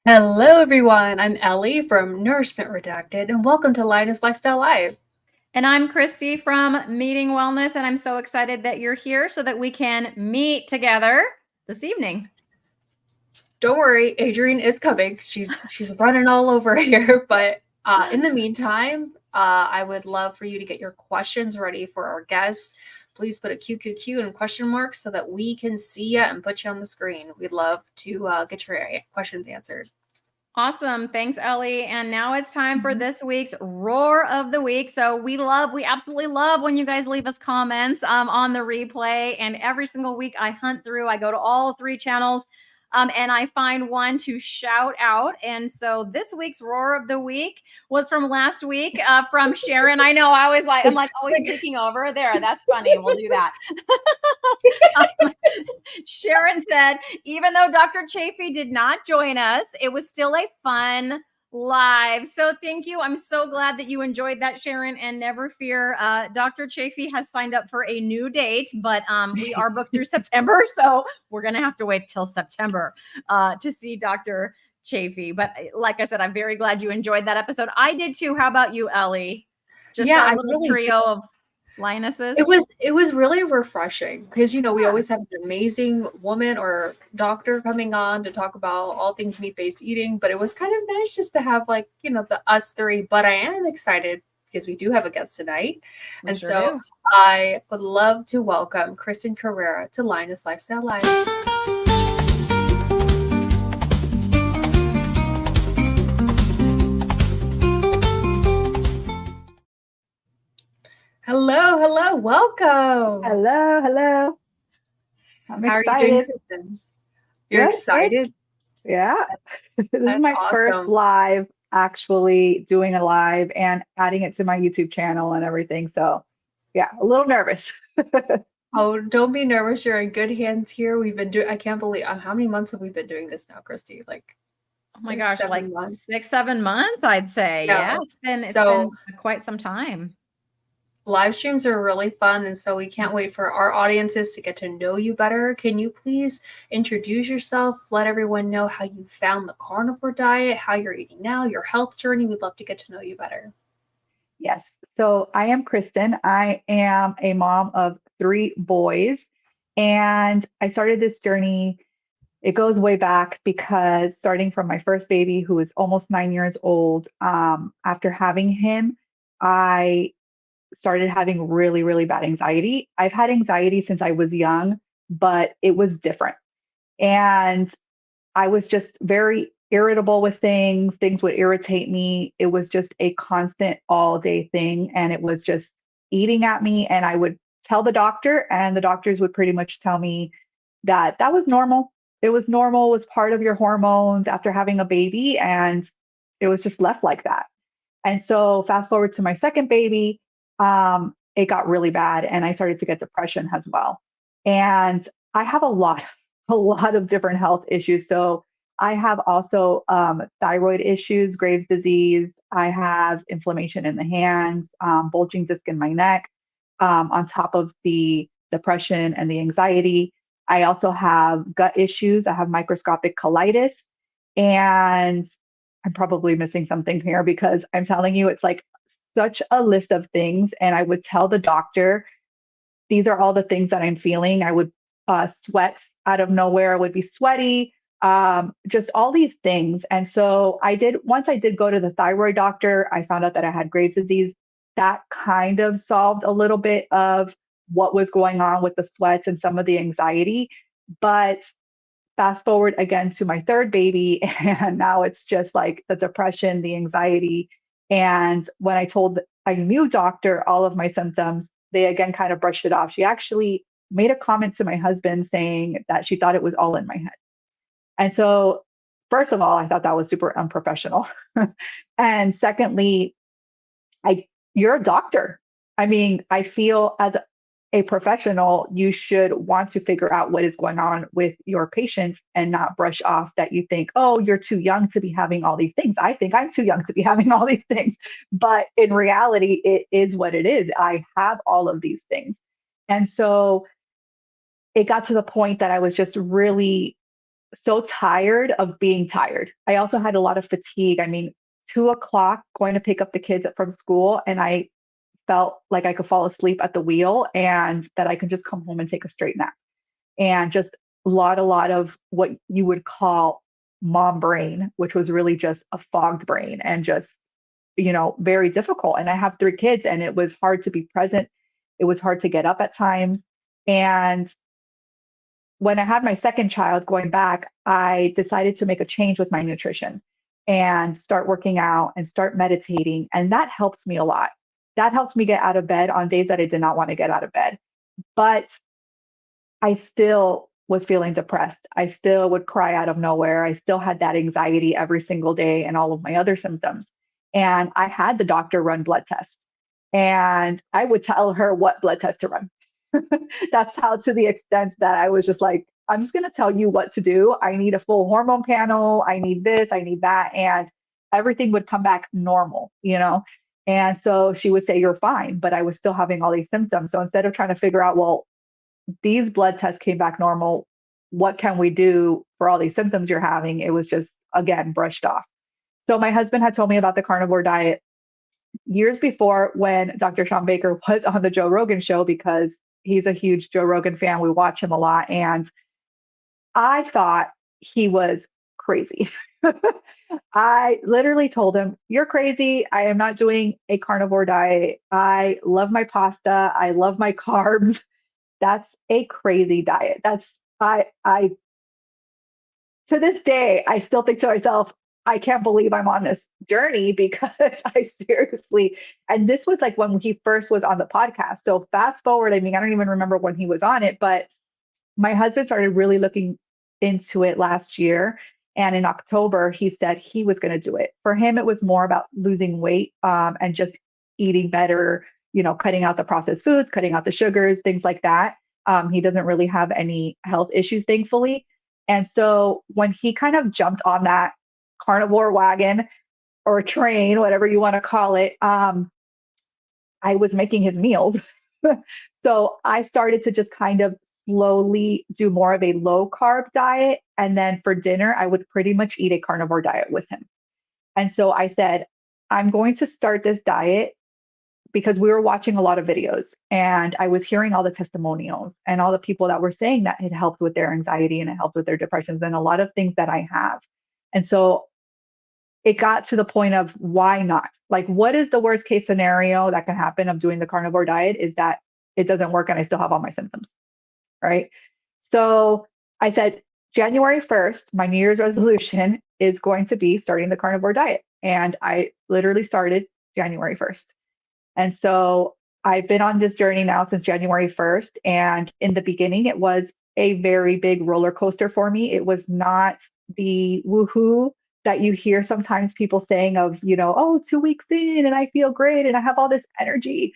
Hello, everyone. I'm Ellie from Nourishment Redacted, and welcome to Lioness Lifestyle Live. And I'm Cristie from Meeting Wellness, and I'm so excited that you're here so that we can meet together this evening. Don't worry, Adrian is coming. She's running all over here. But in the meantime, I would love for you to get your questions ready for our guests. Please put a QQQ and question marks so that we can see you and put you on the screen. We'd love to get your questions answered. Awesome. Thanks, Ellie. And now it's time for this week's Roar of the Week. So we absolutely love when you guys leave us comments on the replay. And every single week I hunt through, I go to all three channels and I find one to shout out. And so this week's Roar of the Week was from last week from Sharon. I know I'm like always taking over there. That's funny. We'll do that. Sharon said, even though Dr. Chafee did not join us, it was still a fun live. So thank you. I'm so glad that you enjoyed that, Sharon. And never fear, Dr. Chafee has signed up for a new date, but we are booked through September. So we're going to have to wait till September to see Dr. Chafee. But like I said, I'm very glad you enjoyed that episode. I did too. How about you, Ellie? Just our little really trio of lionesses. It was really refreshing because we always have an amazing woman or doctor coming on to talk about all things meat-based eating, but it was kind of nice just to have the us three. But I am excited because we do have a guest tonight. We sure do. I would love to welcome Kristin Carrera to Lioness Lifestyle Live. Hello, welcome. Hello. I'm How excited. are you doing, Kristin? You're excited? Yeah. This is my first live, actually doing a live and adding it to my YouTube channel and everything. So yeah, a little nervous. Oh, don't be nervous. You're in good hands here. We've been doing, I can't believe, how many months have we been doing this now, Cristie? Oh my gosh, 7 months? 6, 7 months, I'd say. Yeah, it's been quite some time. Live streams are really fun, and so we can't wait for our audiences to get to know you better. Can you please introduce yourself? Let everyone know how you found the carnivore diet, how you're eating now, your health journey. We'd love to get to know you better. Yes. So I am Kristin. I am a mom of 3 boys, and I started this journey. It goes way back because starting from my first baby, who was almost 9 years old, after having him, I started having really, really bad anxiety. I've had anxiety since I was young, but it was different. And I was just very irritable with things. Things would irritate me. It was just a constant all day thing. And it was just eating at me. And I would tell the doctor, and the doctors would pretty much tell me that that was normal. It was normal, it was part of your hormones after having a baby. And it was just left like that. And so fast forward to my second baby, it got really bad and I started to get depression as well. And I have a lot of different health issues. So I have also thyroid issues, Graves' disease. I have inflammation in the hands, bulging disc in my neck, on top of the depression and the anxiety. I also have gut issues. I have microscopic colitis. And I'm probably missing something here because I'm telling you, it's like such a list of things. And I would tell the doctor, these are all the things that I'm feeling. I would sweat out of nowhere. I would be sweaty, just all these things. And so once I did go to the thyroid doctor, I found out that I had Graves' disease. That kind of solved a little bit of what was going on with the sweats and some of the anxiety. But fast forward again to my third baby, and now it's just like the depression, the anxiety. And when I told a new doctor all of my symptoms, they again kind of brushed it off. She actually made a comment to my husband saying that she thought it was all in my head. And so, first of all, I thought that was super unprofessional. And secondly, you're a doctor. I mean, I feel as a professional, you should want to figure out what is going on with your patients and not brush off that you think, oh, you're too young to be having all these things. I think I'm too young to be having all these things. But in reality, it is what it is. I have all of these things. And so it got to the point that I was just really so tired of being tired. I also had a lot of fatigue. I mean, 2 o'clock going to pick up the kids from school, and I felt like I could fall asleep at the wheel and that I could just come home and take a straight nap. And just a lot of what you would call mom brain, which was really just a fogged brain and just, very difficult. And I have 3 kids, and it was hard to be present. It was hard to get up at times. And when I had my second child going back, I decided to make a change with my nutrition and start working out and start meditating. And that helps me a lot. That helps me get out of bed on days that I did not want to get out of bed. But I still was feeling depressed. I still would cry out of nowhere. I still had that anxiety every single day and all of my other symptoms. And I had the doctor run blood tests, and I would tell her what blood test to run. That's how, to the extent that I was just like, I'm just going to tell you what to do. I need a full hormone panel. I need this, I need that. And everything would come back normal. And so she would say, you're fine. But I was still having all these symptoms. So instead of trying to figure out, well, these blood tests came back normal, what can we do for all these symptoms you're having? It was just, again, brushed off. So my husband had told me about the carnivore diet years before, when Dr. Sean Baker was on the Joe Rogan show, because he's a huge Joe Rogan fan. We watch him a lot. And I thought he was crazy. I literally told him, you're crazy. I am not doing a carnivore diet. I love my pasta. I love my carbs. That's a crazy diet. I to this day, I still think to myself, I can't believe I'm on this journey, because I seriously, and this was like when he first was on the podcast. So fast forward, I mean, I don't even remember when he was on it, but my husband started really looking into it last year. And in October, he said he was going to do it. For him, it was more about losing weight, and just eating better, cutting out the processed foods, cutting out the sugars, things like that. He doesn't really have any health issues, thankfully. And so when he kind of jumped on that carnivore wagon or train, whatever you want to call it, I was making his meals. So I started to just kind of slowly do more of a low carb diet. And then for dinner, I would pretty much eat a carnivore diet with him. And so I said, I'm going to start this diet, because we were watching a lot of videos, and I was hearing all the testimonials and all the people that were saying that it helped with their anxiety and it helped with their depressions and a lot of things that I have. And so it got to the point of, why not? Like, what is the worst case scenario that can happen of doing the carnivore diet? Is that it doesn't work and I still have all my symptoms, right? So I said, January 1st, my New Year's resolution is going to be starting the carnivore diet. And I literally started January 1st. And so I've been on this journey now since January 1st. And in the beginning, it was a very big roller coaster for me. It was not the woohoo that you hear sometimes people saying of, oh, 2 weeks in and I feel great and I have all this energy.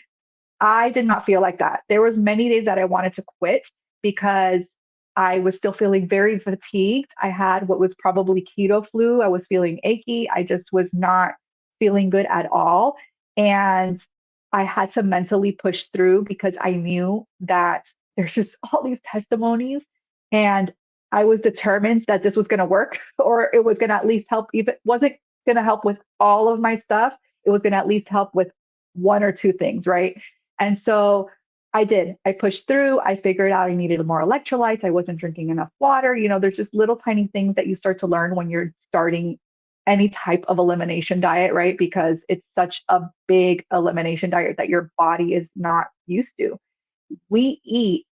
I did not feel like that. There was many days that I wanted to quit, because I was still feeling very fatigued. I had what was probably keto flu. I was feeling achy. I just was not feeling good at all. And I had to mentally push through, because I knew that there's just all these testimonies, and I was determined that this was going to work, or it was going to at least help. If it wasn't going to help with all of my stuff, it was going to at least help with 1 or 2 things, right? And so I did. I pushed through. I figured out I needed more electrolytes. I wasn't drinking enough water. There's just little tiny things that you start to learn when you're starting any type of elimination diet, right? Because it's such a big elimination diet that your body is not used to. We eat,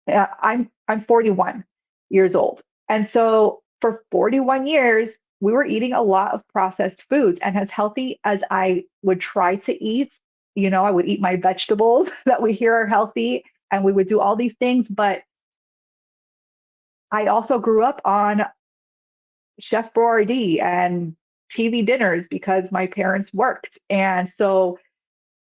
I'm 41 years old. And so for 41 years, we were eating a lot of processed foods. And as healthy as I would try to eat, I would eat my vegetables that we hear are healthy, and we would do all these things. But I also grew up on Chef Boyardee and TV dinners because my parents worked. And so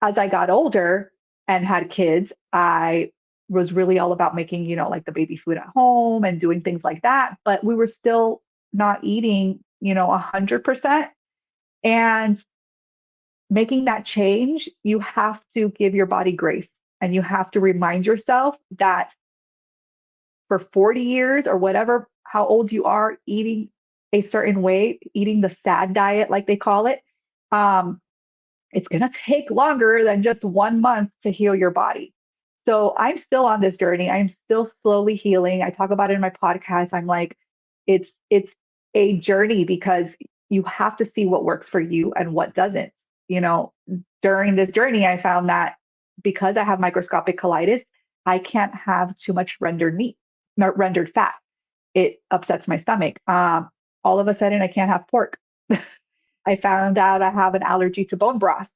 as I got older and had kids, I was really all about making, like the baby food at home and doing things like that. But we were still not eating, 100%. And making that change, you have to give your body grace, and you have to remind yourself that for 40 years or whatever, how old you are, eating a certain way, eating the SAD diet, like they call it, it's going to take longer than just 1 month to heal your body. So I'm still on this journey. I'm still slowly healing. I talk about it in my podcast. I'm like, it's a journey because you have to see what works for you and what doesn't. You know, during this journey, I found that because I have microscopic colitis, I can't have too much rendered meat, rendered fat. It upsets my stomach. All of a sudden, I can't have pork. I found out I have an allergy to bone broth,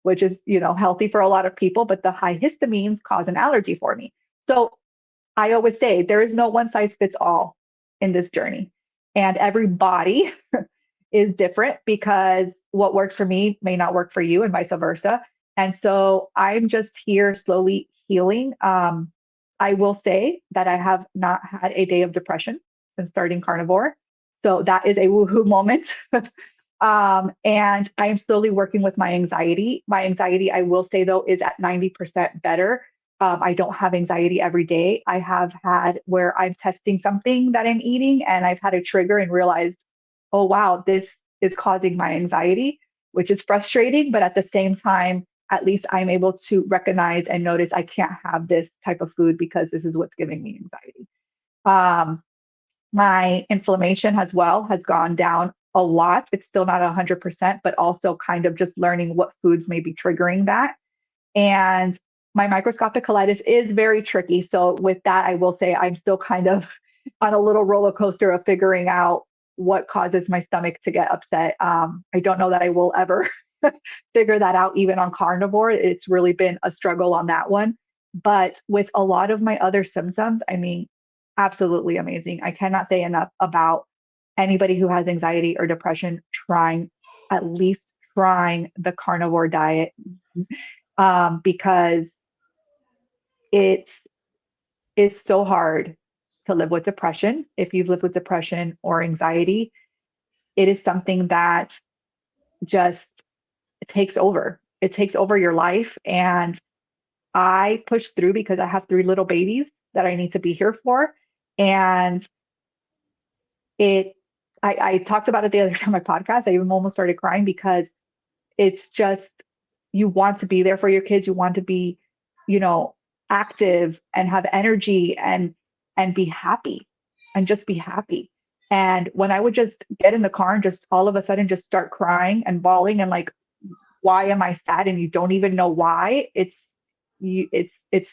which is, you know, healthy for a lot of people, but the high histamines cause an allergy for me. So I always say there is no one size fits all in this journey. And every body is different because what works for me may not work for you and vice versa. And so I'm just here slowly healing. I will say that I have not had a day of depression since starting carnivore. So that is a woohoo moment. And I am slowly working with my anxiety. My anxiety, I will say though, is at 90% better. I don't have anxiety every day. I have had where I'm testing something that I'm eating and I've had a trigger and realized, oh, wow, this is causing my anxiety, which is frustrating. But at the same time, at least I'm able to recognize and notice I can't have this type of food because this is what's giving me anxiety. My inflammation as well has gone down a lot. It's still not 100%, but also kind of just learning what foods may be triggering that. And my microscopic colitis is very tricky. So with that, I will say I'm still kind of on a little roller coaster of figuring out what causes my stomach to get upset. I don't know that I will ever figure that out, even on carnivore. It's really been a struggle on that one. But with a lot of my other symptoms, I mean, absolutely amazing. I cannot say enough about anybody who has anxiety or depression at least trying the carnivore diet, because it is so hard to live with depression. If you've lived with depression or anxiety, it is something that just takes over. It takes over your life. And I push through because I have 3 little babies that I need to be here for. And I talked about it the other time on my podcast. I even almost started crying because it's just, you want to be there for your kids. You want to be, you know, active and have energy and be happy and just be happy. And when I would just get in the car and just all of a sudden just start crying and bawling and like, why am I sad? And you don't even know why. It's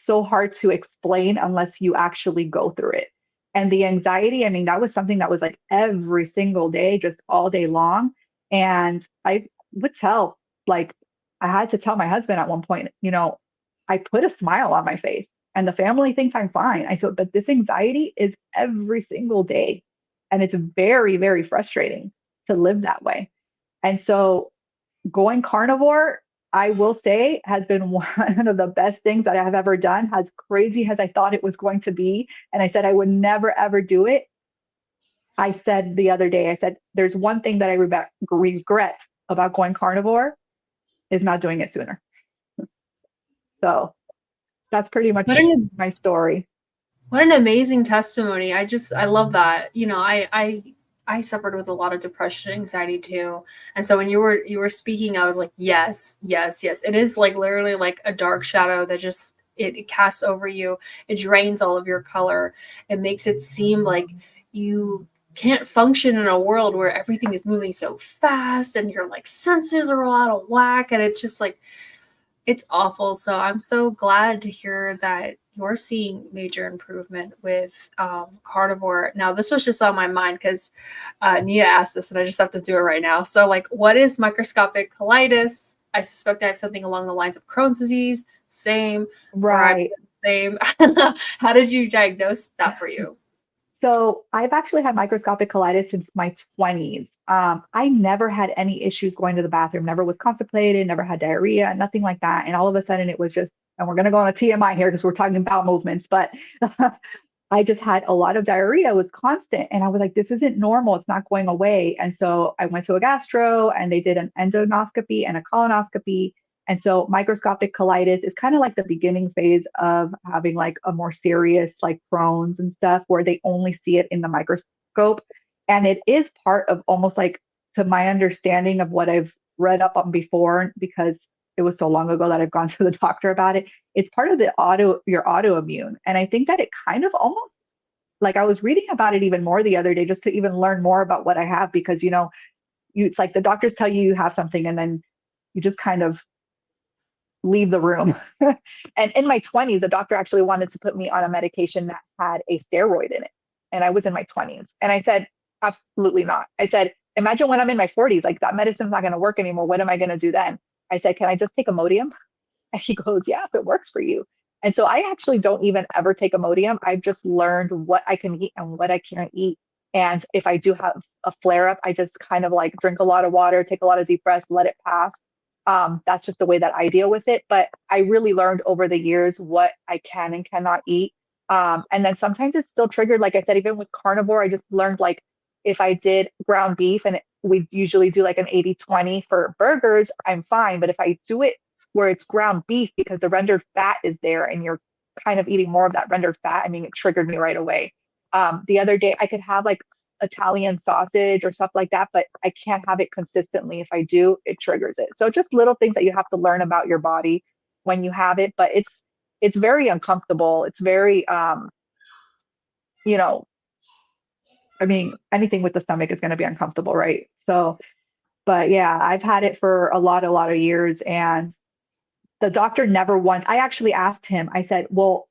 so hard to explain unless you actually go through it. And the anxiety, I mean, that was something that was like every single day, just all day long. And I would tell, like, I had to tell my husband at one point, you know, I put a smile on my face and the family thinks I'm fine. I feel, but this anxiety is every single day. And it's very, very frustrating to live that way. And so going carnivore, I will say, has been one of the best things that I have ever done, as crazy as I thought it was going to be. And I said I would never, ever do it. I said the other day, I said, there's one thing that I regret about going carnivore is not doing it sooner. So that's pretty much my story. What an amazing testimony. I love that. You know, I suffered with a lot of depression and anxiety too. And so when you were speaking, I was like, yes, yes, yes. It is like literally like a dark shadow that just, it casts over you. It drains all of your color. It makes it seem like you can't function in a world where everything is moving so fast and your like senses are all out of whack. And it's just like, it's awful. So I'm so glad to hear that you're seeing major improvement with carnivore. Now, this was just on my mind because Nia asked this and I just have to do it right now. So like, what is microscopic colitis? I suspect I have something along the lines of Crohn's disease. Same. Right. Same. How did you diagnose that for you? So I've actually had microscopic colitis since my 20s. I never had any issues going to the bathroom, never was constipated, never had diarrhea, nothing like that. And all of a sudden it was just, and we're going to go on a TMI here because we're talking bowel movements, but I just had a lot of diarrhea. It was constant. And I was like, this isn't normal. It's not going away. And so I went to a gastro and they did an endoscopy and a colonoscopy. And so microscopic colitis is kind of like the beginning phase of having like a more serious like Crohn's and stuff where they only see it in the microscope microscope. And it is part of almost like, to my understanding of what I've read up on before, because it was so long ago that I've gone to the doctor about it. It's part of your autoimmune. And I think that it kind of almost, like, I was reading about it even more the other day just to even learn more about what I have, because, it's like the doctors tell you you have something and then you just kind of leave the room. And in my 20s, the doctor actually wanted to put me on a medication that had a steroid in it. And I was in my 20s. And I said, absolutely not. I said, imagine when I'm in my 40s, like, that medicine's not going to work anymore. What am I going to do then? I said, can I just take Imodium? And he goes, yeah, if it works for you. And so I actually don't even ever take Imodium. I've just learned what I can eat and what I can't eat. And if I do have a flare up, I just kind of like drink a lot of water, take a lot of deep breaths, let it pass. That's just the way that I deal with it. But I really learned over the years what I can and cannot eat. And then sometimes it's still triggered. Like I said, even with carnivore, I just learned, like, if I did ground beef, and we usually do like an 80-20 for burgers, I'm fine. But if I do it where it's ground beef, because the rendered fat is there and you're kind of eating more of that rendered fat, I mean, it triggered me right away. The other day I could have like Italian sausage or stuff like that, but I can't have it consistently. If I do, it triggers it. So just little things that you have to learn about your body when you have it, but it's very uncomfortable. It's very, I mean, anything with the stomach is going to be uncomfortable, right? So, but yeah, I've had it for a lot of years, and the doctor never once, I actually asked him, I said, well,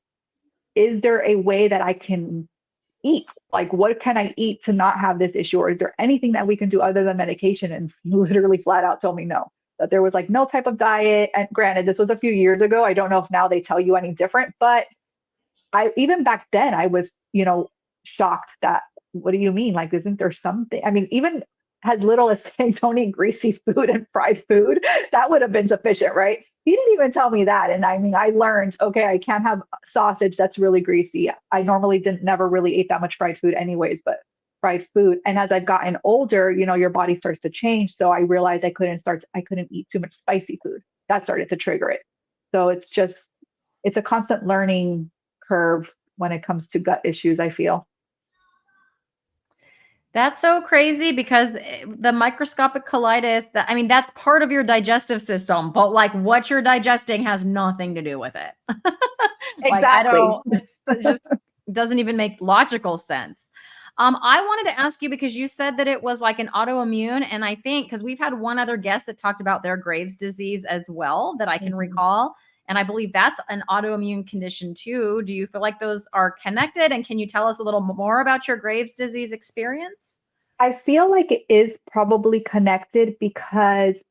is there a way that I can eat? Like, what can I eat to not have this issue? Or is there anything that we can do other than medication? And he literally flat out told me no, that there was like no type of diet. And granted, this was a few years ago. I don't know if now they tell you any different, but even back then I was, shocked that, what do you mean? Like, isn't there something? I mean, even as little as saying don't eat greasy food and fried food, that would have been sufficient, right? He didn't even tell me that. And I mean, I learned, okay, I can't have sausage that's really greasy. I normally never really ate that much fried food anyways, but fried food. And as I've gotten older, your body starts to change. So I realized I couldn't eat too much spicy food. That started to trigger it. So it's a constant learning curve when it comes to gut issues, I feel. That's so crazy, because the microscopic colitis, that's part of your digestive system, but like what you're digesting has nothing to do with it. Exactly. It just doesn't even make logical sense. I wanted to ask you, because you said that it was like an autoimmune, and I think because we've had one other guest that talked about their Graves' disease as well that I can recall. And I believe that's an autoimmune condition too. Do you feel like those are connected? And can you tell us a little more about your Graves' disease experience? I feel like it is probably connected, because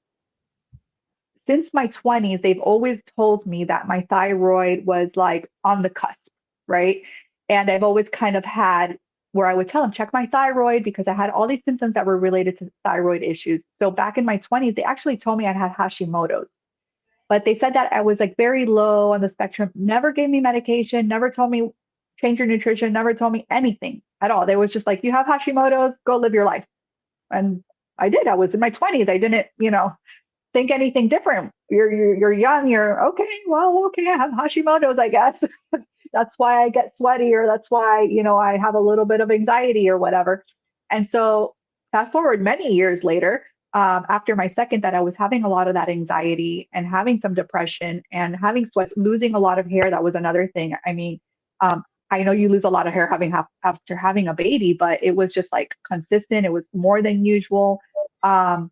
since my 20s, they've always told me that my thyroid was like on the cusp, right? And I've always kind of had where I would tell them, check my thyroid, because I had all these symptoms that were related to thyroid issues. So back in my 20s, they actually told me I had Hashimoto's. But they said that I was like very low on the spectrum, never gave me medication, never told me change your nutrition, never told me anything at all. They was just like, you have Hashimoto's, go live your life. And I did. I was in my 20s. I didn't, think anything different. You're young, you're okay. Well, okay, I have Hashimoto's, I guess. That's why I get sweaty, or that's why, I have a little bit of anxiety or whatever. And so fast forward many years later, after my second, that I was having a lot of that anxiety and having some depression and having sweats, losing a lot of hair. That was another thing. I mean, I know you lose a lot of hair after having a baby, but it was just like consistent. It was more than usual. So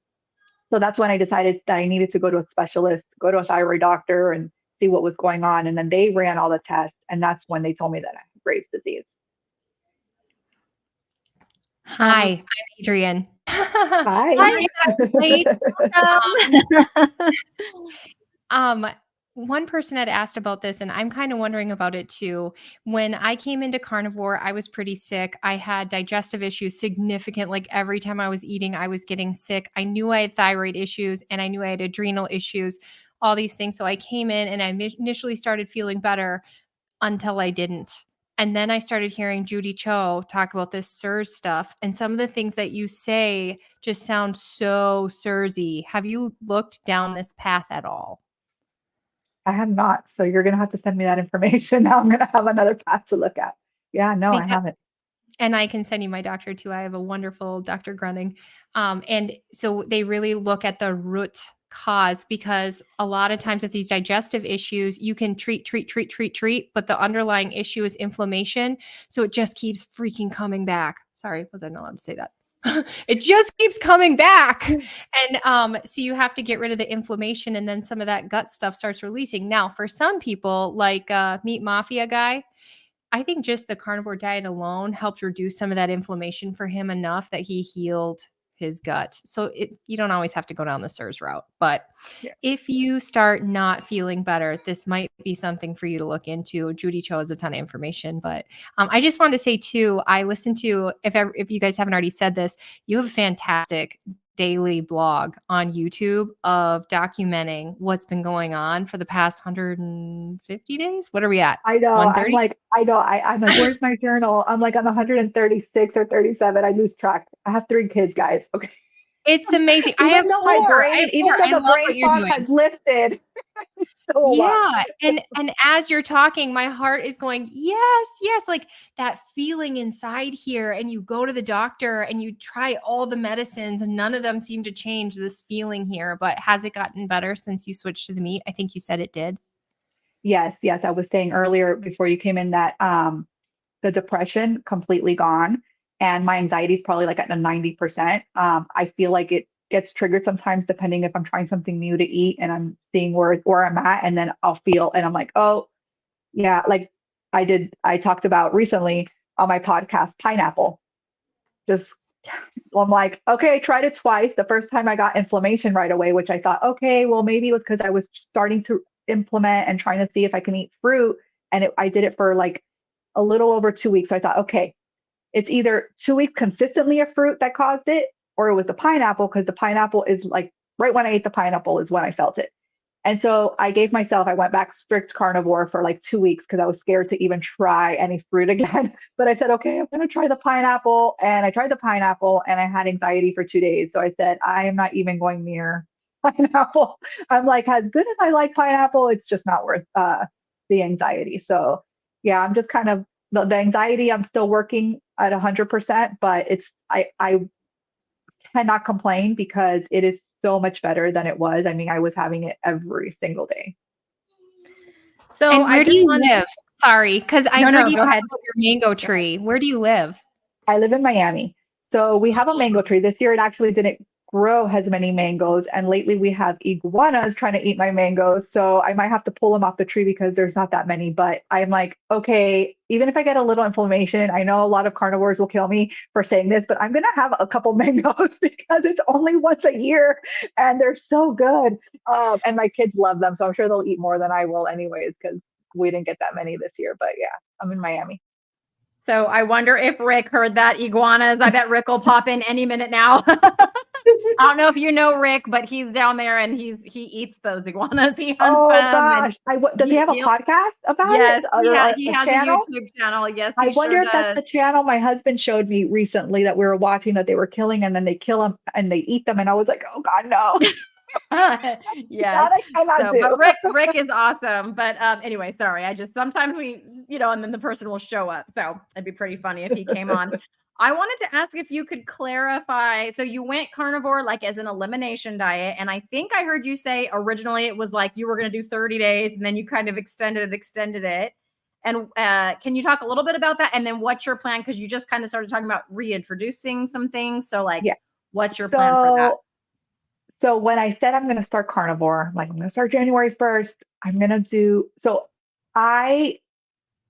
that's when I decided that I needed to go to a specialist, go to a thyroid doctor and see what was going on. And then they ran all the tests. And that's when they told me that I had Graves' disease. Hi, I'm Adrian. Hi. Sorry that I'm late. One person had asked about this, and I'm kind of wondering about it too. When I came into carnivore, I was pretty sick. I had digestive issues significant. Like every time I was eating, I was getting sick. I knew I had thyroid issues, and I knew I had adrenal issues, all these things. So I came in and I initially started feeling better until I didn't. And then I started hearing Judy Cho talk about this SIRS stuff. And some of the things that you say just sound so SIRS-y. Have you looked down this path at all? I have not. So you're going to have to send me that information. Now I'm going to have another path to look at. Yeah, no, I haven't. And I can send you my doctor too. I have a wonderful Dr. Grunning. And so they really look at the root cause, because a lot of times with these digestive issues, you can treat, but the underlying issue is inflammation. So it just keeps freaking coming back. Sorry, was I not allowed to say that? It just keeps coming back. And so you have to get rid of the inflammation, and then some of that gut stuff starts releasing. Now, for some people, like Meat Mafia guy, I think just the carnivore diet alone helped reduce some of that inflammation for him enough that he healed his gut. So you don't always have to go down the SIRS route. But if you start not feeling better, this might be something for you to look into. Judy Cho has a ton of information. But I just wanted to say, too, I listened to, if you guys haven't already said this, you have a fantastic daily blog on YouTube of documenting what's been going on for the past 150 days. What are we at? I know. 130? I'm like, where's my journal? I'm like on 136 or 37. I lose track. I have 3 kids, guys. Okay. It's amazing. I Even have though 4. my brain, even I though the love brain what you're fog doing. has lifted. So Yeah. And as you're talking, my heart is going, yes, like that feeling inside here. And you go to the doctor and you try all the medicines and none of them seem to change this feeling here. But has it gotten better since you switched to the meat? I think you said it did. Yes. I was saying earlier before you came in that the depression completely gone, and my anxiety is probably like at a 90%. I feel like it gets triggered sometimes depending if I'm trying something new to eat and I'm seeing where I'm at, and then I'll feel and I'm like, oh yeah, like I talked about recently on my podcast, pineapple. I'm like, okay, I tried it twice. The first time I got inflammation right away, which I thought, okay, well, maybe it was because I was starting to implement and trying to see if I can eat fruit. And I did it for like a little over 2 weeks. So I thought, okay, it's either 2 weeks consistently of fruit that caused it, or it was the pineapple, because the pineapple is like right when I ate the pineapple is when I felt it. And so I went back strict carnivore for like 2 weeks because I was scared to even try any fruit again. But I said, okay, I'm going to try the pineapple. And I tried the pineapple and I had anxiety for 2 days. So I said, I am not even going near pineapple. I'm like, as good as I like pineapple, it's just not worth the anxiety. So yeah, I'm just kind of the anxiety. I'm still working at 100%, but I cannot complain because it is so much better than it was. I mean, I was having it every single day. So and where do you live? Sorry, because I heard you talk about your mango tree. Where do you live? I live in Miami. So we have a mango tree. This year it actually didn't grow as many mangoes. And lately we have iguanas trying to eat my mangoes. So I might have to pull them off the tree because there's not that many. But I'm like, okay, even if I get a little inflammation, I know a lot of carnivores will kill me for saying this, but I'm going to have a couple mangoes because it's only once a year and they're so good. And my kids love them. So I'm sure they'll eat more than I will anyways, because we didn't get that many this year. But yeah, I'm in Miami. So I wonder if Rick heard that iguanas. I bet Rick will pop in any minute now. I don't know if you know Rick, but he's down there and he eats those iguanas. He hunts them. Gosh. Does he have a podcast about it? Yes, he has channel? a YouTube channel. Yes, I wonder if that's the channel my husband showed me recently that we were watching, that they were killing and then they kill them and they eat them. And I was like, oh God, no. Yeah. But Rick is awesome. But anyway, sorry. Sometimes we, and then the person will show up. So it'd be pretty funny if he came on. I wanted to ask if you could clarify. So you went carnivore like as an elimination diet. And I think I heard you say originally it was like you were going to do 30 days and then you kind of extended it. And can you talk a little bit about that? And then what's your plan? Because you just kind of started talking about reintroducing some things. So what's your plan for that? So when I said I'm going to start carnivore, like I'm going to start January 1st, I'm going to do, so I'm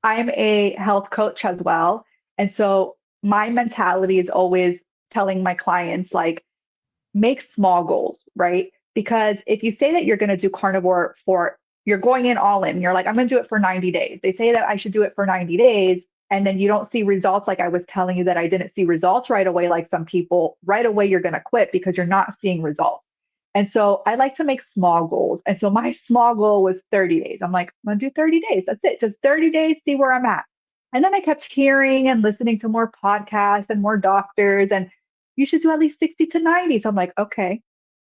a health coach as well. And so my mentality is always telling my clients, like, make small goals, right? Because if you say that you're going to do carnivore you're going in all in, you're like, I'm going to do it for 90 days. They say that I should do it for 90 days. And then you don't see results. Like I was telling you that I didn't see results right away. Like some people right away, you're going to quit because you're not seeing results. And so I like to make small goals. And so my small goal was 30 days. I'm like, I'm going to do 30 days. That's it. Just 30 days, see where I'm at. And then I kept hearing and listening to more podcasts and more doctors, and you should do at least 60 to 90. So I'm like, okay,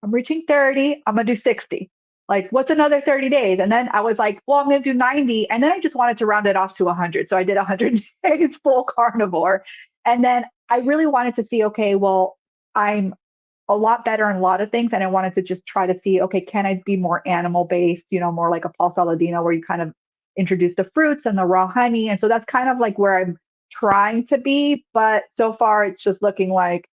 I'm reaching 30. I'm going to do 60. Like, what's another 30 days? And then I was like, well, I'm going to do 90. And then I just wanted to round it off to 100. So I did 100 days full carnivore. And then I really wanted to see, okay, well, I'm a lot better in a lot of things. And I wanted to just try to see, okay, can I be more animal based, more like a Paul Saladino where you kind of introduce the fruits and the raw honey. And so that's kind of like where I'm trying to be. But so far it's just looking like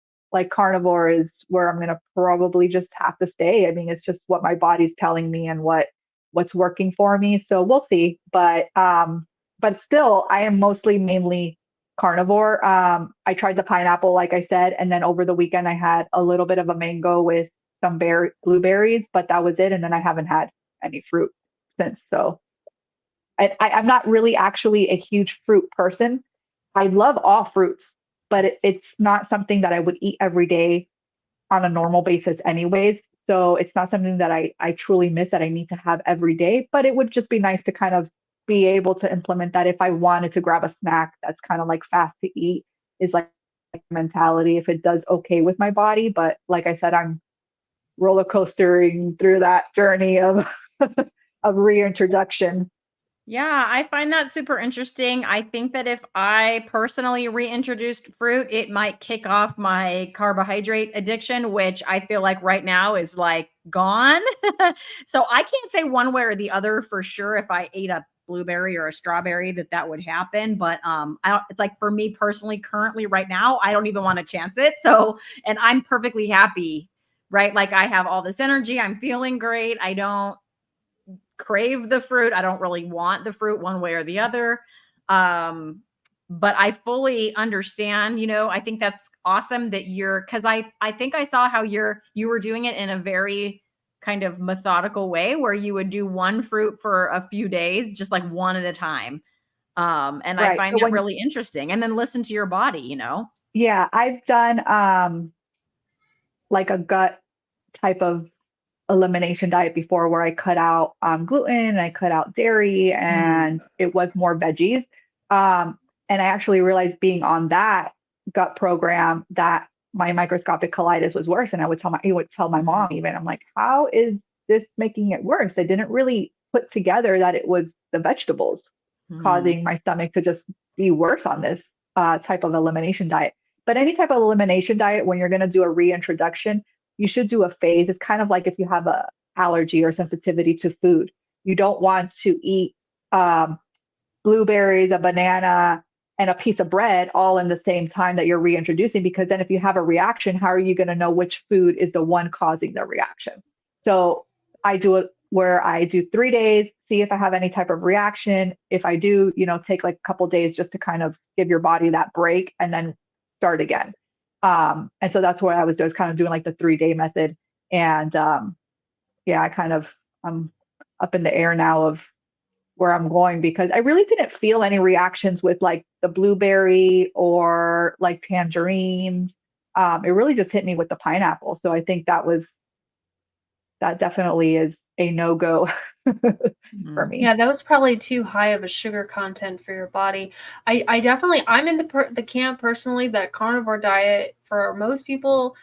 carnivore is where I'm going to probably just have to stay. I mean, it's just what my body's telling me and what's working for me. So we'll see. But still I am mainly carnivore. I tried the pineapple, like I said, and then over the weekend I had a little bit of a mango with some blueberries, but that was it. And then I haven't had any fruit since. So I'm not really actually a huge fruit person. I love all fruits, but it's not something that I would eat every day on a normal basis anyways. So it's not something that I truly miss that I need to have every day, but it would just be nice to kind of be able to implement that if I wanted to grab a snack that's kind of like fast to eat is like mentality if it does okay with my body. But like I said, I'm roller coastering through that journey of of reintroduction. Yeah, I find that super interesting. I think that if I personally reintroduced fruit, it might kick off my carbohydrate addiction, which I feel like right now is like gone. So I can't say one way or the other for sure if I ate a blueberry or a strawberry that would happen. But it's like for me personally, currently right now, I don't even want to chance it. So, and I'm perfectly happy, right? Like I have all this energy. I'm feeling great. I don't crave the fruit. I don't really want the fruit one way or the other. But I fully understand, I think that's awesome that cause I think I saw how you were doing it in a very kind of methodical way where you would do one fruit for a few days, just like one at a time. And I Right. find that really interesting. And then listen to your body, Yeah, I've done like a gut type of elimination diet before where I cut out gluten, I cut out dairy, and it was more veggies. And I actually realized being on that gut program that my microscopic colitis was worse. And I would tell my mom even, I'm like, how is this making it worse? I didn't really put together that it was the vegetables causing my stomach to just be worse on this type of elimination diet. But any type of elimination diet, when you're going to do a reintroduction, you should do a phase. It's kind of like if you have a allergy or sensitivity to food. You don't want to eat blueberries, a banana, and a piece of bread all in the same time that you're reintroducing, because then if you have a reaction, how are you going to know which food is the one causing the reaction? So I do it where I do 3 days, see if I have any type of reaction. If I do, take like a couple days just to kind of give your body that break and then start again. And so that's what I was doing, kind of doing like the 3-day method. And yeah, I'm up in the air now of where I'm going, because I really didn't feel any reactions with like the blueberry or like tangerines. It really just hit me with the pineapple. So I think that definitely is a no-go for me. Yeah, that was probably too high of a sugar content for your body. I'm in the camp personally that carnivore diet for most people,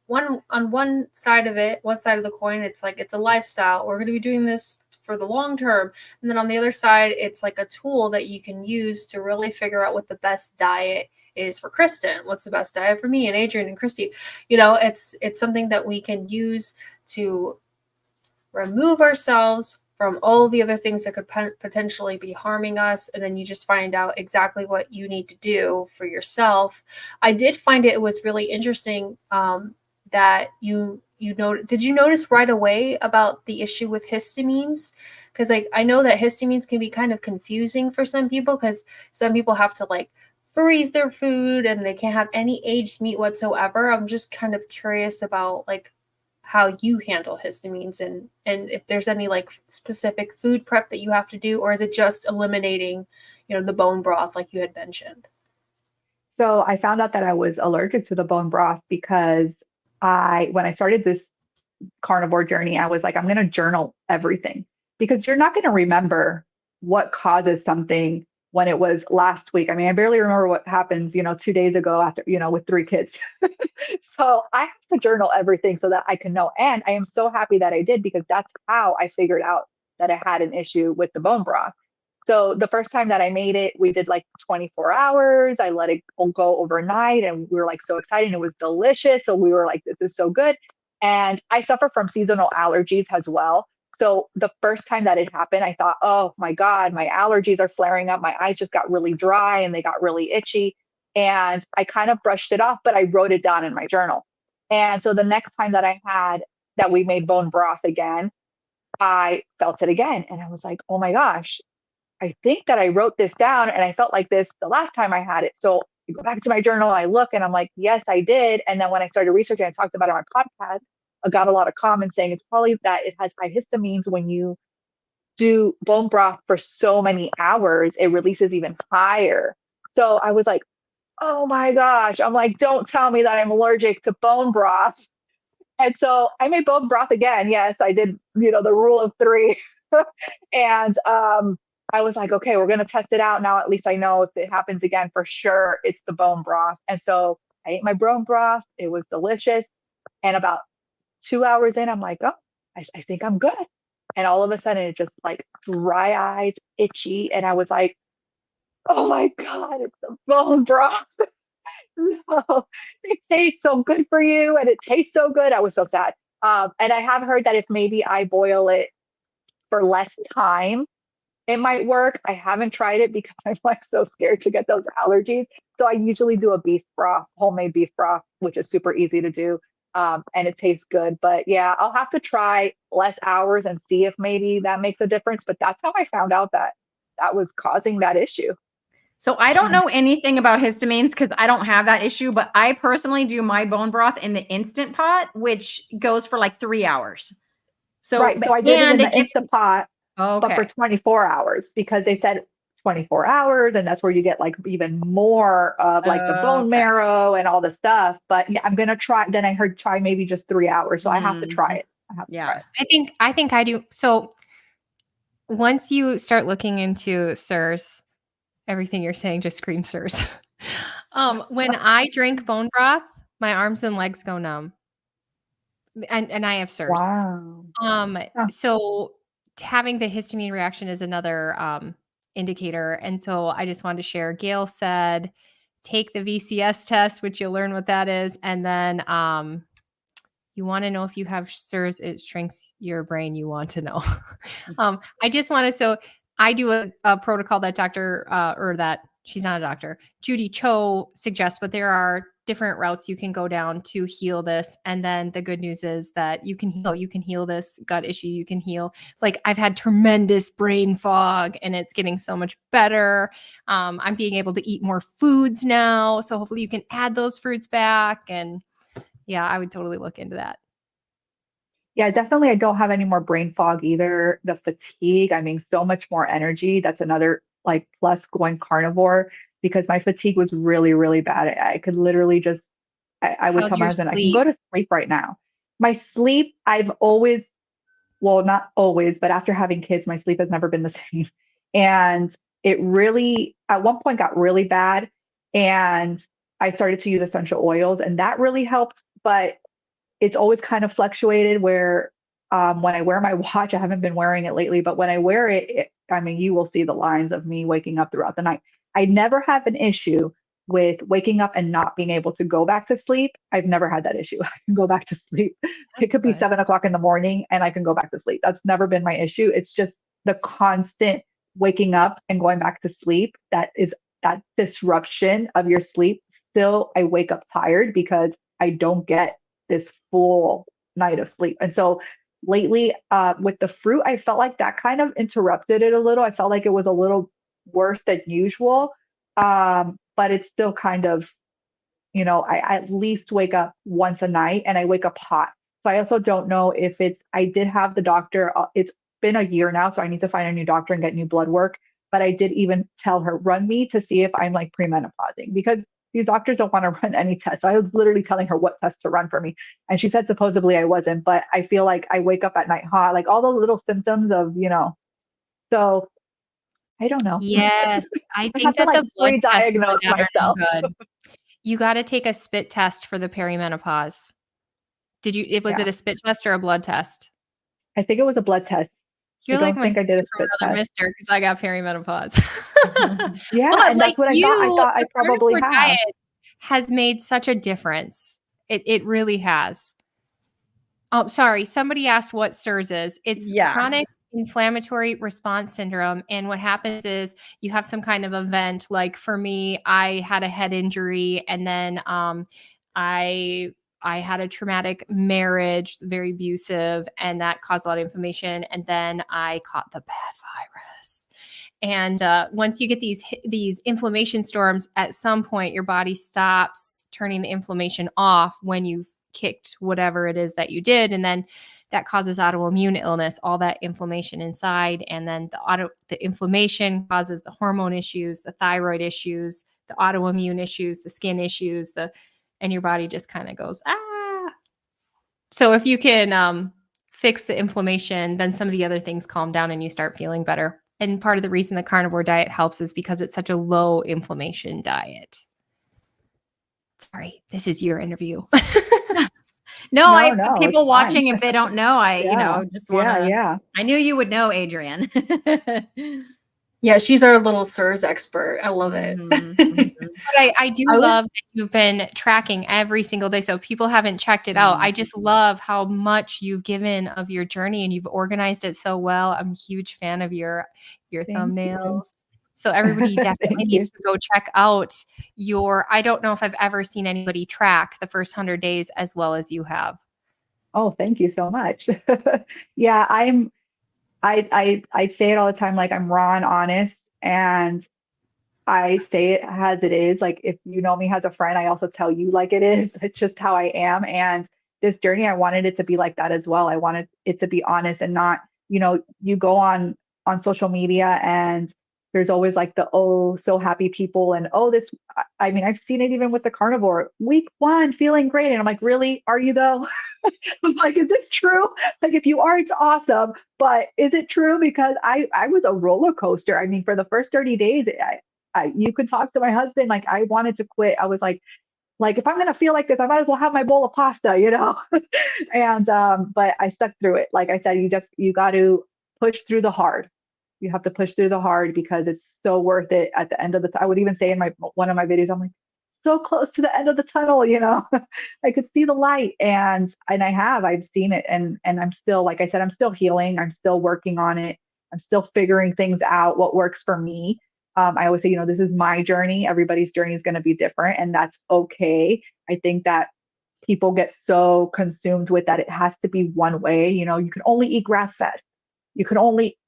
one side of the coin, it's like it's a lifestyle. We're going to be doing this for the long term. And then on the other side, it's like a tool that you can use to really figure out what the best diet is for Kristin. What's the best diet for me and Adrian and Cristie? It's something that we can use to remove ourselves from all the other things that could potentially be harming us. And then you just find out exactly what you need to do for yourself. I did find it was really interesting that did you notice right away about the issue with histamines? Because I know that histamines can be kind of confusing for some people, because some people have to like freeze their food and they can't have any aged meat whatsoever. I'm just kind of curious about like how you handle histamines and if there's any like specific food prep that you have to do, or is it just eliminating, the bone broth like you had mentioned? So I found out that I was allergic to the bone broth because when I started this carnivore journey, I was like, I'm going to journal everything, because you're not going to remember what causes something when it was last week. I mean, I barely remember what happens, 2 days ago after, with 3 kids. So I have to journal everything so that I can know. And I am so happy that I did, because that's how I figured out that I had an issue with the bone broth. So the first time that I made it, we did like 24 hours. I let it go overnight and we were like so excited. It was delicious. So we were like, this is so good. And I suffer from seasonal allergies as well. So the first time that it happened, I thought, oh my God, my allergies are flaring up. My eyes just got really dry and they got really itchy. And I kind of brushed it off, but I wrote it down in my journal. And so the next time that we made bone broth again, I felt it again. And I was like, oh my gosh, I think that I wrote this down and I felt like this the last time I had it. So I go back to my journal, I look and I'm like, yes, I did. And then when I started researching, I talked about it on my podcast, I got a lot of comments saying it's probably that it has high histamines. When you do bone broth for so many hours, it releases even higher. So I was like, oh my gosh. I'm like, don't tell me that I'm allergic to bone broth. And so I made bone broth again. Yes, I did, the rule of three. And I was like, okay, we're going to test it out. Now, at least I know if it happens again, for sure, it's the bone broth. And so I ate my bone broth. It was delicious. And about 2 hours in, I'm like, oh, I think I'm good. And all of a sudden it just like dry eyes, itchy. And I was like, oh my God, it's the bone broth. No, it tastes so good for you. And it tastes so good. I was so sad. And I have heard that if maybe I boil it for less time, it might work. I haven't tried it because I'm like so scared to get those allergies. So I usually do a beef broth, homemade beef broth, which is super easy to do. And it tastes good. But yeah, I'll have to try less hours and see if maybe that makes a difference. But that's how I found out that was causing that issue. So I don't know anything about histamines because I don't have that issue, but I personally do my bone broth in the Instant Pot, which goes for like 3 hours. So, right. So I did it in the Instant Pot, but for 24 hours because they said 24 hours. And that's where you get like even more of like the bone marrow and all the stuff. But yeah, I'm going to try. Then I heard try maybe just 3 hours. So I have to try it. I think I do. So once you start looking into SIRS, everything you're saying just screams SIRS. When I drink bone broth, my arms and legs go numb. And I have SIRS. Wow. So having the histamine reaction is another indicator. And so I just wanted to share. Gail said, take the VCS test, which you'll learn what that is. And then you want to know if you have SIRS, it shrinks your brain. You want to know. I just want to, so I do a protocol that she's not a doctor, Judy Cho suggests, but there are different routes you can go down to heal this. And then the good news is that you can heal this gut issue. You can heal. Like I've had tremendous brain fog and it's getting so much better. I'm being able to eat more foods now. So hopefully you can add those foods back. And yeah, I would totally look into that. Yeah, definitely. I don't have any more brain fog either. The fatigue, I mean, so much more energy. That's another like plus going carnivore because my fatigue was really, really bad. I could literally just, I would tell my husband, I can go to sleep right now. My sleep, I've always, well, not always, but after having kids, my sleep has never been the same. And it really, at one point got really bad. And I started to use essential oils and that really helped. But it's always kind of fluctuated where when I wear my watch, I haven't been wearing it lately, but when I wear it, I mean, you will see the lines of me waking up throughout the night. I never have an issue with waking up and not being able to go back to sleep. I've never had that issue. I can go back to sleep. It could be 7 o'clock in the morning and I can go back to sleep. That's never been my issue. It's just the constant waking up and going back to sleep. That is that disruption of your sleep. Still, I wake up tired because I don't get this full night of sleep. And so lately with the fruit, I felt like that kind of interrupted it a little. I felt like it was a little worse than usual. But it's still kind of, I at least wake up once a night and I wake up hot. So I also don't know if I did have the doctor, it's been a year now, so I need to find a new doctor and get new blood work. But I did even tell her, run me to see if I'm like premenopausing because these doctors don't want to run any tests. So I was literally telling her what tests to run for me. And she said, supposedly I wasn't, but I feel like I wake up at night hot, like all the little symptoms of, so I don't know. Yes. I think that the blood test diagnose myself. Good. You got to take a spit test for the perimenopause. Was it a spit test or a blood test? I think it was a blood test. You're don't like my think I did sister a from spit another test. mister because I got perimenopause. Yeah, But and like that's what I thought. I you, thought I the probably carnivore have. diet has made such a difference. It really has. Oh, sorry. Somebody asked what SIRS is. It's Yeah. chronic inflammatory response syndrome. And what happens is you have some kind of event. Like for me, I had a head injury, and then I had a traumatic marriage, very abusive, and that caused a lot of inflammation. And then I caught the bad virus. And once you get these inflammation storms, at some point your body stops turning the inflammation off when you've kicked whatever it is that you did, and then that causes autoimmune illness, all that inflammation inside, and then the inflammation causes the hormone issues, the thyroid issues, the autoimmune issues, the skin issues, and your body just kind of goes ah. So if you can fix the inflammation, then some of the other things calm down and you start feeling better. And part of the reason the carnivore diet helps is because it's such a low inflammation diet. Sorry, this is your interview. No, No, it's people fine. watching, if they don't know, Yeah. just want to. Yeah. I knew you would know, Adrian. Yeah, she's our little SIRS expert. I love it. Mhm, mhm. But I do love that you've been tracking every single day. So if people haven't checked it out, I just love how much you've given of your journey and you've organized it so well. I'm a huge fan of your thumbnails. So everybody definitely needs to go check out I don't know if I've ever seen anybody track the first 100 days as well as you have. Oh, thank you so much. Yeah, I say it all the time, like I'm raw and honest, and I say it as it is. Like if you know me as a friend, I also tell you like it is. It's just how I am. And this journey, I wanted it to be like that as well. I wanted it to be honest and not, you go on social media and there's always like the oh so happy people and I mean I've seen it even with the carnivore week 1 feeling great and I'm like, really, are you though? I'm like, is this true? Like if you are, it's awesome, but is it true? Because I was a roller coaster. I mean, for the first 30 days you could talk to my husband, like I wanted to quit. I was like if I'm gonna feel like this, I might as well have my bowl of pasta, and but I stuck through it. Like I said, you got to push through the hard. You have to push through the hard because it's so worth it at the end of I would even say in one of my videos, I'm like, so close to the end of the tunnel, I could see the light, and I've seen it, and I'm still, like I said, I'm still healing, I'm still working on it, I'm still figuring things out, what works for me. I always say, this is my journey. Everybody's journey is going to be different, and that's okay. I think that people get so consumed with that it has to be one way. You can only eat grass fed. You can only,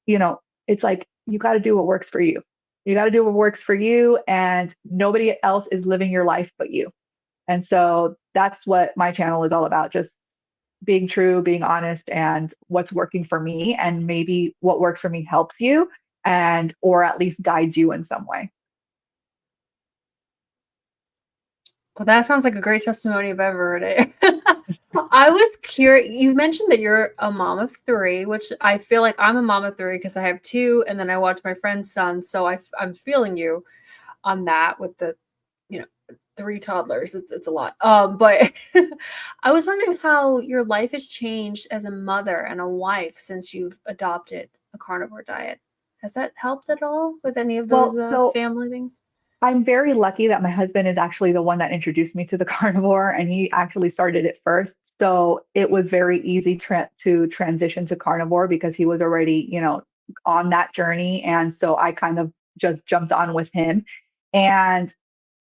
it's like you got to do what works for you. You got to do what works for you, and nobody else is living your life but you. And so that's what my channel is all about, just being true, being honest, and what's working for me. And maybe what works for me helps you or at least guides you in some way. Well, that sounds like a great testimony if I've ever heard it. I was curious. You mentioned that you're a mom of 3, which I feel like I'm a mom of 3 because I have 2, and then I watch my friend's son. So I'm feeling you on that with the, 3 toddlers. It's a lot. But I was wondering how your life has changed as a mother and a wife since you've adopted a carnivore diet. Has that helped at all with any of those family things? I'm very lucky that my husband is actually the one that introduced me to the carnivore, and he actually started it first. So it was very easy to transition to carnivore because he was already, on that journey. And so I kind of just jumped on with him. And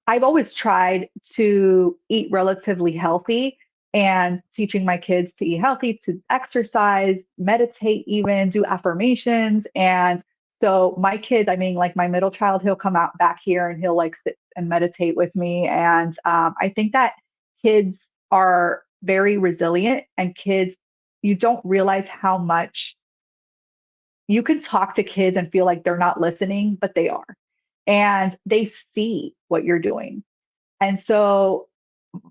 I've always tried to eat relatively healthy, and teaching my kids to eat healthy, to exercise, meditate, even do affirmations. And so my kids, I mean, like my middle child, he'll come out back here and he'll like sit and meditate with me. And I think that kids are very resilient, and kids, you don't realize how much you can talk to kids and feel like they're not listening, but they are. And they see what you're doing. And so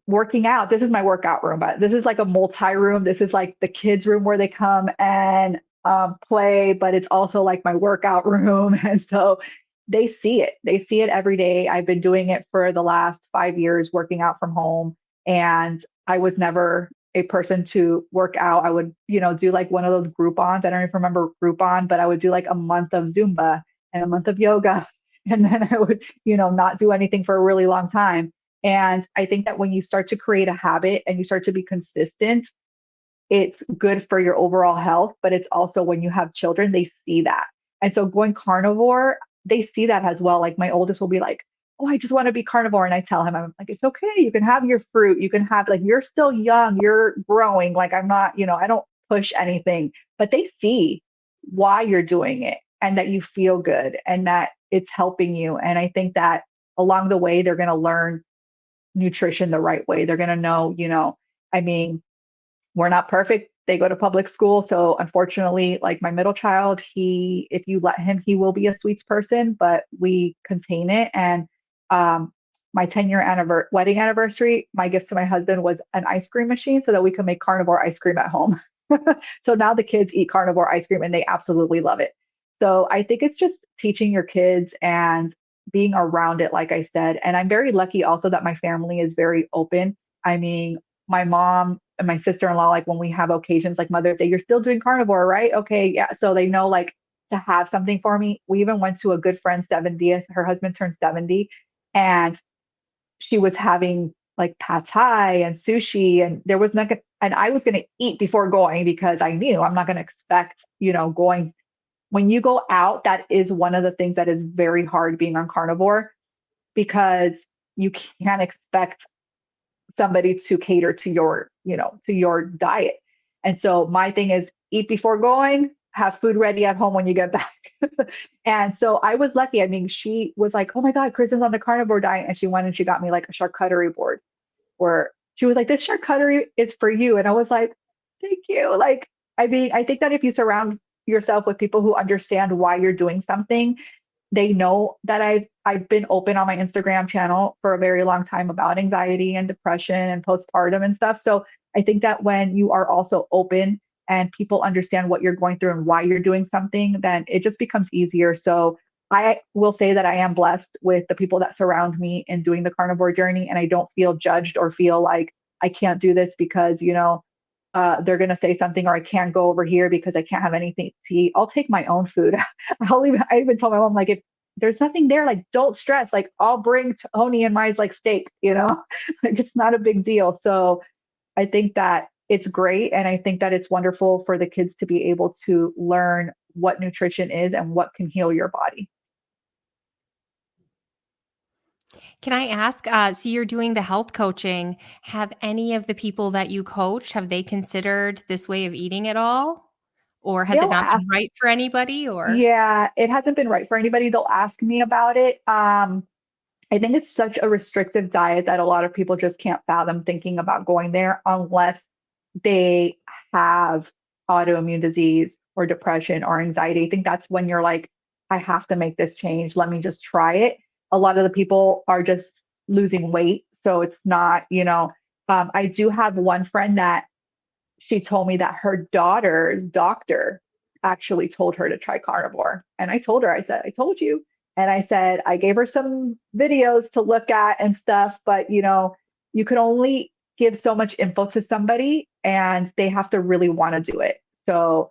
working out, this is my workout room, but this is like a multi-room. This is like the kids' room where they come and play, but it's also like my workout room. And so they see it. They see it every day. I've been doing it for the last 5 years, working out from home. And I was never a person to work out, I would, do like one of those Groupons. I don't even remember Groupon, but I would do like a month of Zumba and a month of yoga. And then I would, not do anything for a really long time. And I think that when you start to create a habit and you start to be consistent, it's good for your overall health, but it's also when you have children, they see that. And so going carnivore, they see that as well. Like my oldest will be like, oh, I just want to be carnivore. And I tell him, I'm like, it's okay. You can have your fruit. You can have, like, you're still young, you're growing. Like I'm not, I don't push anything, but they see why you're doing it and that you feel good and that it's helping you. And I think that along the way, they're going to learn nutrition the right way. They're going to know, I mean, we're not perfect. They go to public school. So unfortunately, like my middle child, if you let him, he will be a sweets person, but we contain it. And my 10-year wedding anniversary, my gift to my husband was an ice cream machine so that we could make carnivore ice cream at home. So now the kids eat carnivore ice cream and they absolutely love it. So I think it's just teaching your kids and being around it, like I said. And I'm very lucky also that my family is very open. I mean, my mom and my sister-in-law, like when we have occasions like Mother's Day, you're still doing carnivore, right? Okay, yeah. So they know like to have something for me. We even went to a good friend's 70th. Her husband turned 70 and she was having like pad thai and sushi, and there was nothing. And I was going to eat before going because I knew I'm not going to expect, going. When you go out, that is one of the things that is very hard being on carnivore because you can't expect somebody to cater to your, to your diet. And so my thing is eat before going, have food ready at home when you get back. And so I was lucky. I mean, she was like, oh my God, Kristen's on the carnivore diet. And she went and she got me like a charcuterie board where she was like, this charcuterie is for you. And I was like, thank you. Like, I mean, I think that if you surround yourself with people who understand why you're doing something, they know that I've been open on my Instagram channel for a very long time about anxiety and depression and postpartum and stuff. So I think that when you are also open and people understand what you're going through and why you're doing something, then it just becomes easier. So I will say that I am blessed with the people that surround me in doing the carnivore journey, and I don't feel judged or feel like I can't do this because, they're going to say something, or I can't go over here because I can't have anything to eat. I'll take my own food. I even told my mom, like, if there's nothing there, like, don't stress. Like, I'll bring Tony and Mai's like steak, like it's not a big deal. So I think that it's great. And I think that it's wonderful for the kids to be able to learn what nutrition is and what can heal your body. Can I ask, so you're doing the health coaching, have any of the people that you coach, have they considered this way of eating at all? Or has it not been right for anybody or? Yeah, it hasn't been right for anybody. They'll ask me about it. I think it's such a restrictive diet that a lot of people just can't fathom thinking about going there unless they have autoimmune disease or depression or anxiety. I think that's when you're like, I have to make this change. Let me just try it. A lot of the people are just losing weight. So it's not, I do have one friend that she told me that her daughter's doctor actually told her to try carnivore. And I told her, I said, I told you. And I said, I gave her some videos to look at and stuff, but you could only give so much info to somebody and they have to really want to do it. So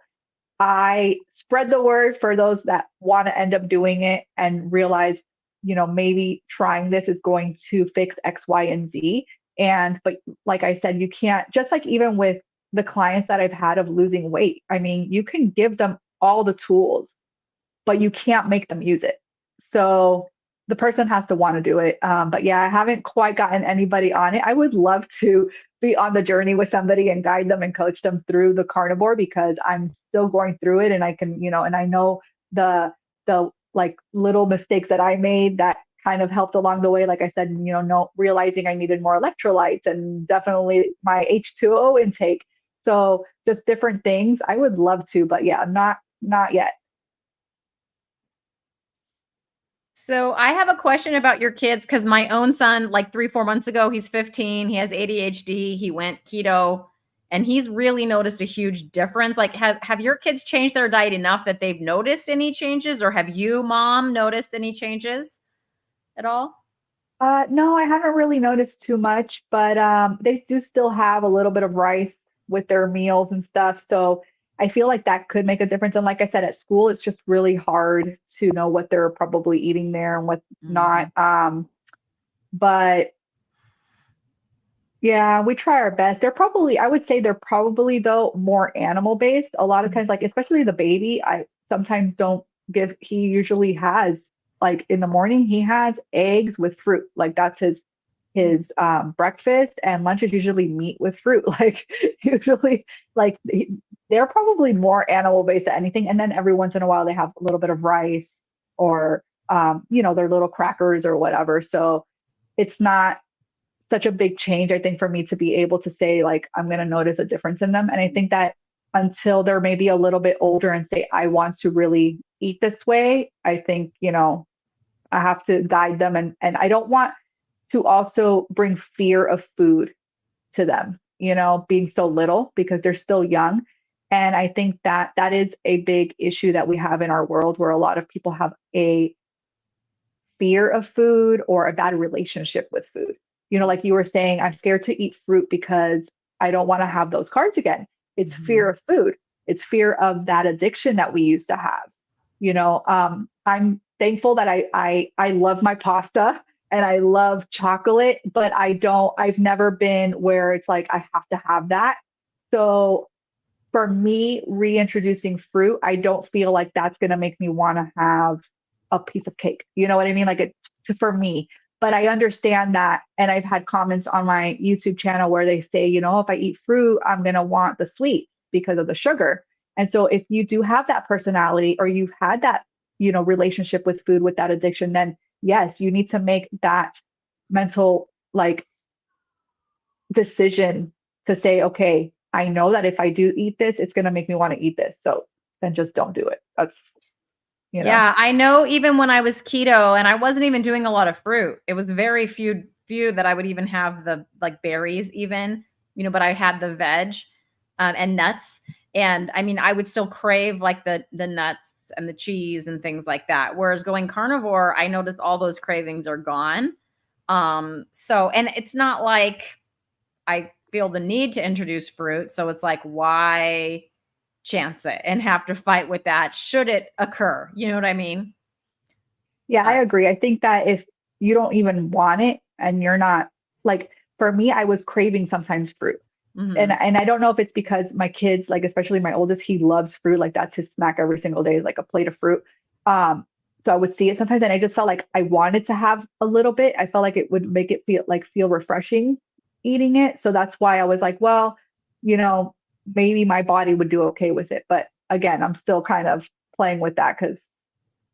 I spread the word for those that want to end up doing it and realize, maybe trying this is going to fix X, Y, and Z. But like I said, you can't, just like even with the clients that I've had of losing weight, I mean, you can give them all the tools, but you can't make them use it. So the person has to want to do it. But yeah, I haven't quite gotten anybody on it. I would love to be on the journey with somebody and guide them and coach them through the carnivore because I'm still going through it, and I can, and I know the like little mistakes that I made that kind of helped along the way. Like I said, realizing I needed more electrolytes and definitely my H2O intake. So just different things. I would love to, but yeah, not yet. So I have a question about your kids because my own son, like 3-4 months ago, he's 15. He has ADHD. He went keto, and he's really noticed a huge difference. Like, have your kids changed their diet enough that they've noticed any changes, or have you, Mom, noticed any changes at all? No, I haven't really noticed too much, but they do still have a little bit of rice with their meals and stuff. So I feel like that could make a difference. And like I said, at school, it's just really hard to know what they're probably eating there and what not. But yeah, we try our best. I would say they're probably though more animal based. A lot of times, like especially the baby, I sometimes don't he usually has like in the morning, he has eggs with fruit. Like that's his breakfast, and lunch is usually meat with fruit. Like usually like they're probably more animal based than anything. And then every once in a while they have a little bit of rice or their little crackers or whatever. So it's not such a big change, I think, for me to be able to say, like, I'm going to notice a difference in them. And I think that until they're maybe a little bit older and say, I want to really eat this way, I think, I have to guide them. And I don't want to also bring fear of food to them, being so little because they're still young. And I think that that is a big issue that we have in our world where a lot of people have a fear of food or a bad relationship with food. Like you were saying, I'm scared to eat fruit because I don't want to have those carbs again. It's fear of food. It's fear of that addiction that we used to have. I'm thankful that I love my pasta and I love chocolate, but I've never been where it's like, I have to have that. So for me, reintroducing fruit, I don't feel like that's going to make me want to have a piece of cake. You know what I mean? Like it's for me. But I understand that. And I've had comments on my YouTube channel where they say, if I eat fruit, I'm going to want the sweets because of the sugar. And so if you do have that personality or you've had that, relationship with food, with that addiction, then yes, you need to make that mental decision to say, okay, I know that if I do eat this, it's going to make me want to eat this. So then just don't do it. That's, Yeah, I know even when I was keto and I wasn't even doing a lot of fruit, it was very few that I would even have the berries even, but I had the veg and nuts. And I mean, I would still crave the nuts and the cheese and things like that. Whereas going carnivore, I noticed all those cravings are gone. So, and it's not like I feel the need to introduce fruit. So it's like, why chance it and have to fight with that should it occur? You know what I mean? Yeah, I agree. I think that if you don't even want it and you're not for me, I was craving sometimes fruit. And I don't know if it's because my kids, especially my oldest, he loves fruit. Like that's his snack every single day is like a plate of fruit. So I would see it sometimes and I just felt like I wanted to have a little bit. I felt like it would make it feel refreshing eating it. So that's why I was like, well, maybe my body would do okay with it. But again, I'm still kind of playing with that because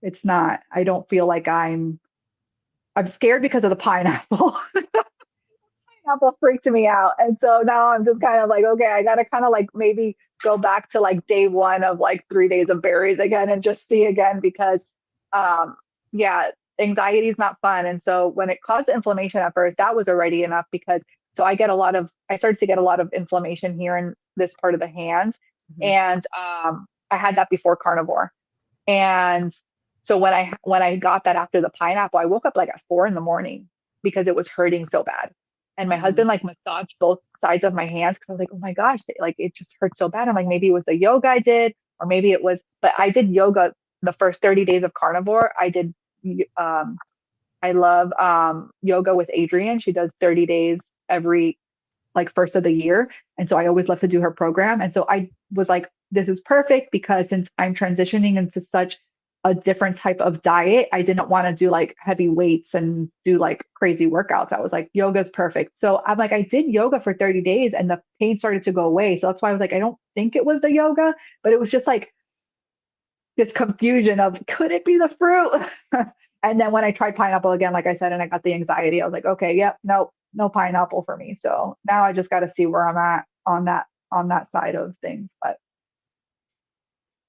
it's not, I don't feel like I'm scared because of the pineapple. Pineapple freaked me out. And so now I'm just kind of like, okay, I got to kind of maybe go back to day one of 3 days of berries again and just see again because, anxiety is not fun. And so when it caused inflammation at first, that was already enough because I started to get a lot of inflammation here in this part of the hands. And I had that before carnivore. And so when I got that after the pineapple, I woke up at 4 a.m. because it was hurting so bad. And my husband massaged both sides of my hands because I was like, oh my gosh, it just hurts so bad. I'm like, maybe it was the yoga I did, or maybe it was, but I did yoga the first 30 days of carnivore. I did, I love yoga with Adrian. She does 30 days every first of the year. And so I always love to do her program. And so I was like, this is perfect because since I'm transitioning into such a different type of diet, I didn't want to do heavy weights and do crazy workouts. I was like, yoga's perfect. So I'm like, I did yoga for 30 days and the pain started to go away. So that's why I was like, I don't think it was the yoga, but it was just this confusion of, could it be the fruit? And then when I tried pineapple again, like I said, and I got the anxiety, I was like, okay, yep, no pineapple for me. So now I just got to see where I'm at on that side of things. But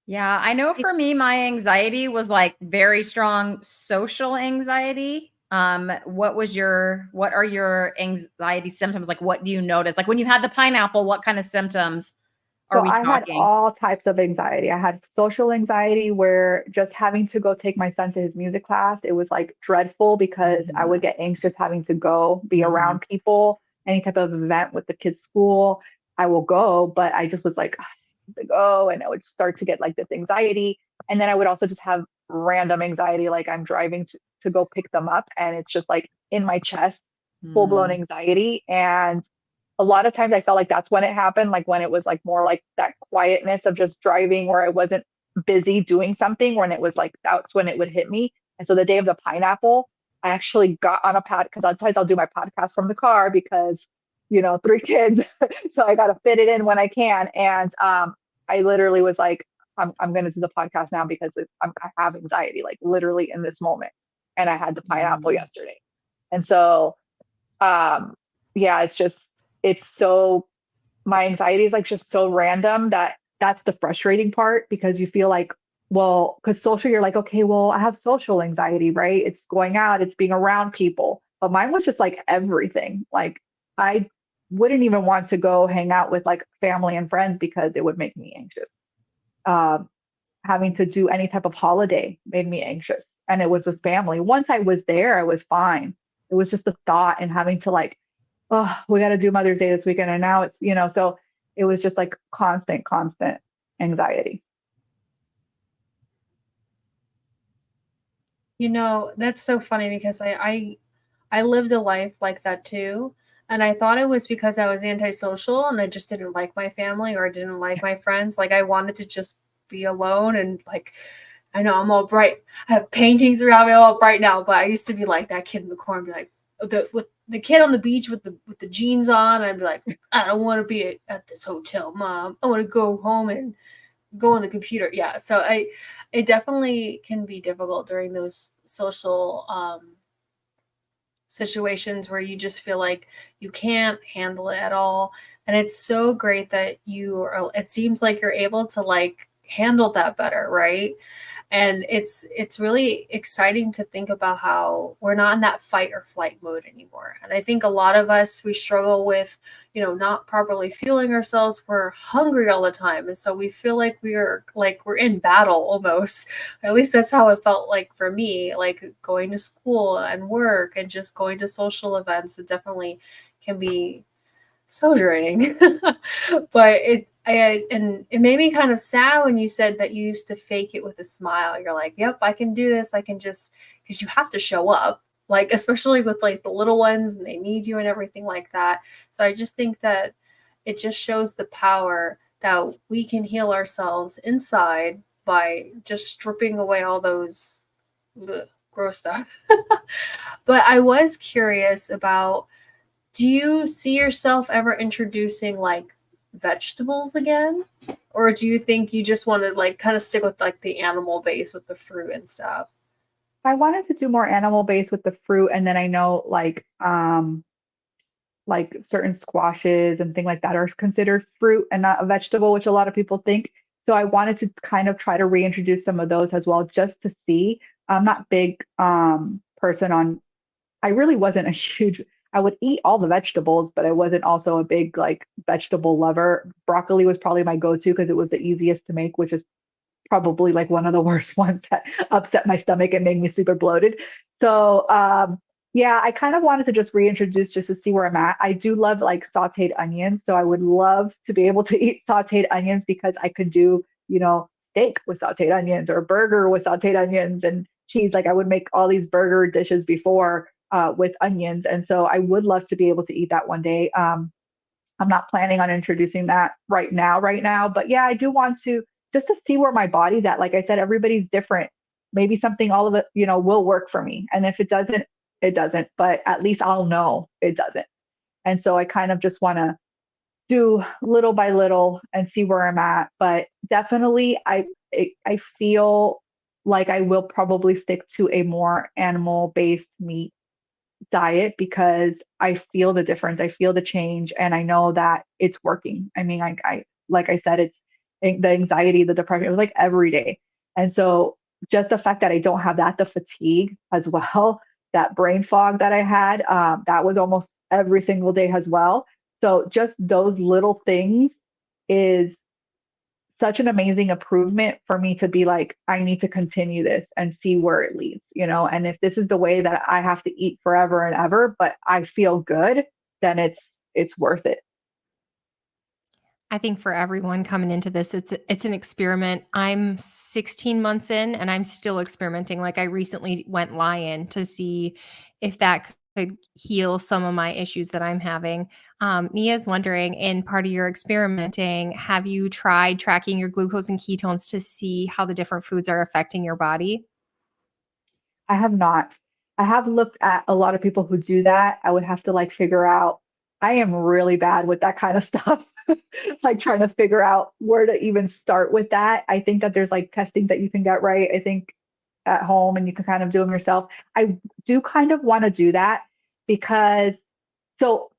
yeah, I know for me, my anxiety was very strong social anxiety. What are your anxiety symptoms? What do you notice? When you had the pineapple, what kind of symptoms are So we I had talking? all types of anxiety. I had social anxiety where just having to go take my son to his music class, it was like dreadful because I would get anxious having to go be around people, any type of event with the kids' school. I will go, but I just was like, "Ah, I have to go," and I would start to get like this anxiety. And then I would also just have random anxiety, like I'm driving to go pick them up, and it's just like in my chest, full blown anxiety. And a lot of times I felt like that's when it happened, like when it was like more like that quietness of just driving where I wasn't busy doing something, when it was like that's when it would hit me. And so the day of the pineapple, I actually got on a pad because sometimes I'll do my podcast from the car because, you know, 3 kids. So I got to fit it in when I can. And I literally was like, I'm going to do the podcast now because I have anxiety, like literally in this moment. And I had the pineapple yesterday. And so, yeah, it's so, my anxiety is like just so random that's the frustrating part because you feel like, well, because social, you're like, okay, well, I have social anxiety, right? It's going out, it's being around people. But mine was just like everything. Like I wouldn't even want to go hang out with like family and friends because it would make me anxious. Um, Having to do any type of holiday made me anxious. And it was with family. Once I was there, I was fine. It was just the thought and having to like, oh, we got to do Mother's Day this weekend. And now it's, you know, so it was just like constant anxiety. You know, that's so funny because I lived a life like that too. And I thought it was because I was antisocial and I just didn't like my family or didn't like my friends. Like I wanted to just be alone and like I know I'm all bright. I have paintings around me all bright now, but I used to be like that kid in the corner, be like with the kid on the beach with the jeans on. I'd be like, I don't want to be at this hotel, Mom. I want to go home and go on the computer. Yeah, so it definitely can be difficult during those social situations where you just feel like you can't handle it at all. And it's so great that it seems like you're able to like handle that better, right? And it's really exciting to think about how we're not in that fight or flight mode anymore. And I think a lot of us, we struggle with, you know, not properly fueling ourselves. We're hungry all the time. And so we feel like we're in battle almost. At least that's how it felt like for me, like going to school and work and just going to social events. It definitely can be so draining. But and it made me kind of sad when you said that you used to fake it with a smile. You're like, yep, I can do this. I can just, because you have to show up, like, especially with like the little ones and they need you and everything like that. So I just think that it just shows the power that we can heal ourselves inside by just stripping away all those gross stuff. But I was curious about, do you see yourself ever introducing like vegetables again? Or do you think you just want to like kind of stick with like the animal base with the fruit and stuff? I wanted to do more animal based with the fruit. And then I know like certain squashes and things like that are considered fruit and not a vegetable, which a lot of people think. So I wanted to kind of try to reintroduce some of those as well, just to see. I'm not big person on, I really wasn't a huge, I would eat all the vegetables, but I wasn't also a big like vegetable lover. Broccoli was probably my go-to because it was the easiest to make, which is probably like one of the worst ones that upset my stomach and made me super bloated. So yeah, I kind of wanted to just reintroduce just to see where I'm at. I do love like sauteed onions. So I would love to be able to eat sauteed onions because I could do, you know, steak with sauteed onions or burger with sauteed onions and cheese. Like I would make all these burger dishes before with onions. And so I would love to be able to eat that one day. I'm not planning on introducing that right now. But yeah, I do want to just to see where my body's at. Like I said, everybody's different. Maybe something, all of it, you know, will work for me. And if it doesn't, it doesn't. But at least I'll know it doesn't. And so I kind of just want to do little by little and see where I'm at. But definitely, I feel like I will probably stick to a more animal based meat diet because I feel the difference. I feel the change and I know that it's working. I mean, I like I said, it's the anxiety, the depression, it was like every day. And so just the fact that I don't have that, the fatigue as well, that brain fog that I had, that was almost every single day as well. So just those little things is such an amazing improvement for me to be like, I need to continue this and see where it leads, you know? And if this is the way that I have to eat forever and ever, but I feel good, then it's worth it. I think for everyone coming into this, it's an experiment. I'm 16 months in and I'm still experimenting. Like I recently went lion to see if that could heal some of my issues that I'm having. Nia's wondering, in part of your experimenting, have you tried tracking your glucose and ketones to see how the different foods are affecting your body? I have not. I have looked at a lot of people who do that. I would have to like figure out. I am really bad with that kind of stuff. Like trying to figure out where to even start with that. I think that there's like testing that you can get right, I think at home and you can kind of do them yourself. I do kind of want to do that because so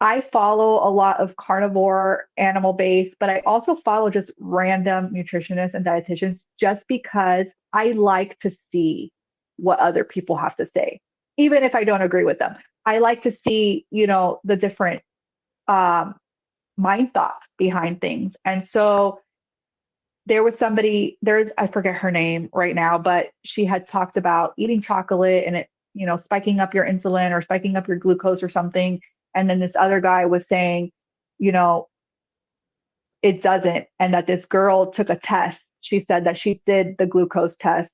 I follow a lot of carnivore animal based, but I also follow just random nutritionists and dietitians just because I like to see what other people have to say, even if I don't agree with them. I like to see, you know, the different mind thoughts behind things. And so there was somebody, I forget her name right now, but she had talked about eating chocolate and it, you know, spiking up your insulin or spiking up your glucose or something. And then this other guy was saying, you know, it doesn't. And that this girl took a test. She said that she did the glucose test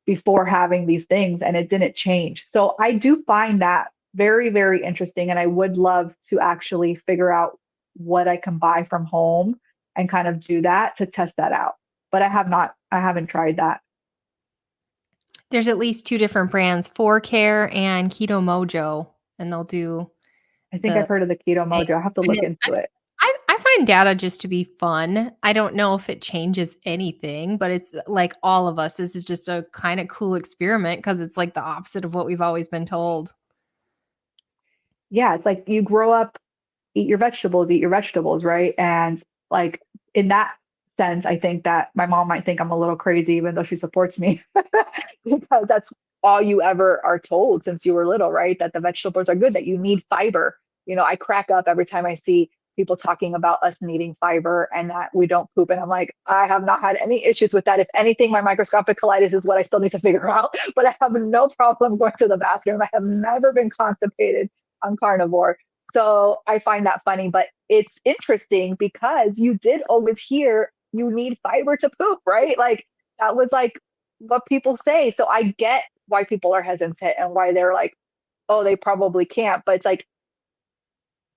before having these things and it didn't change. So I do find that very, very interesting. And I would love to actually figure out what I can buy from home and kind of do that to test that out. But I haven't tried that. There's at least 2 different brands, 4Care and Keto Mojo, and they'll do I think I've heard of the Keto Mojo. I have to look into it. I find data just to be fun. I don't know if it changes anything, but it's like all of us, this is just a kind of cool experiment because it's like the opposite of what we've always been told. Yeah, it's like you grow up, eat your vegetables, right? And like in that sense, I think that my mom might think I'm a little crazy, even though she supports me, because that's all you ever are told since you were little, right? That the vegetables are good, that you need fiber. You know, I crack up every time I see people talking about us needing fiber and that we don't poop. And I'm like, I have not had any issues with that. If anything, my microscopic colitis is what I still need to figure out, but I have no problem going to the bathroom. I have never been constipated on carnivore. So I find that funny, but it's interesting because you did always hear you need fiber to poop, right? Like that was like what people say. So I get why people are hesitant and why they're like, oh, they probably can't. But it's like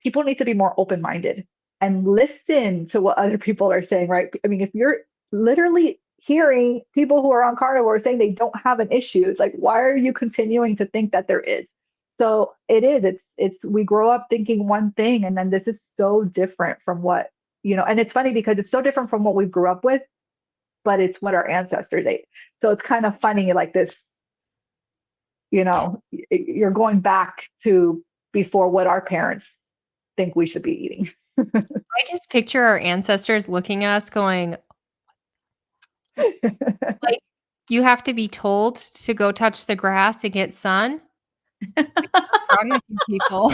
people need to be more open-minded and listen to what other people are saying, right? I mean, if you're literally hearing people who are on carnivore saying they don't have an issue, it's like, why are you continuing to think that there is? So it's we grow up thinking one thing, and then this is so different from what, you know, and it's funny because it's so different from what we grew up with, but it's what our ancestors ate. So it's kind of funny, like this, you know, you're going back to before what our parents think we should be eating. I just picture our ancestors looking at us going, like, you have to be told to go touch the grass and get sun. Like, what's wrong with you people?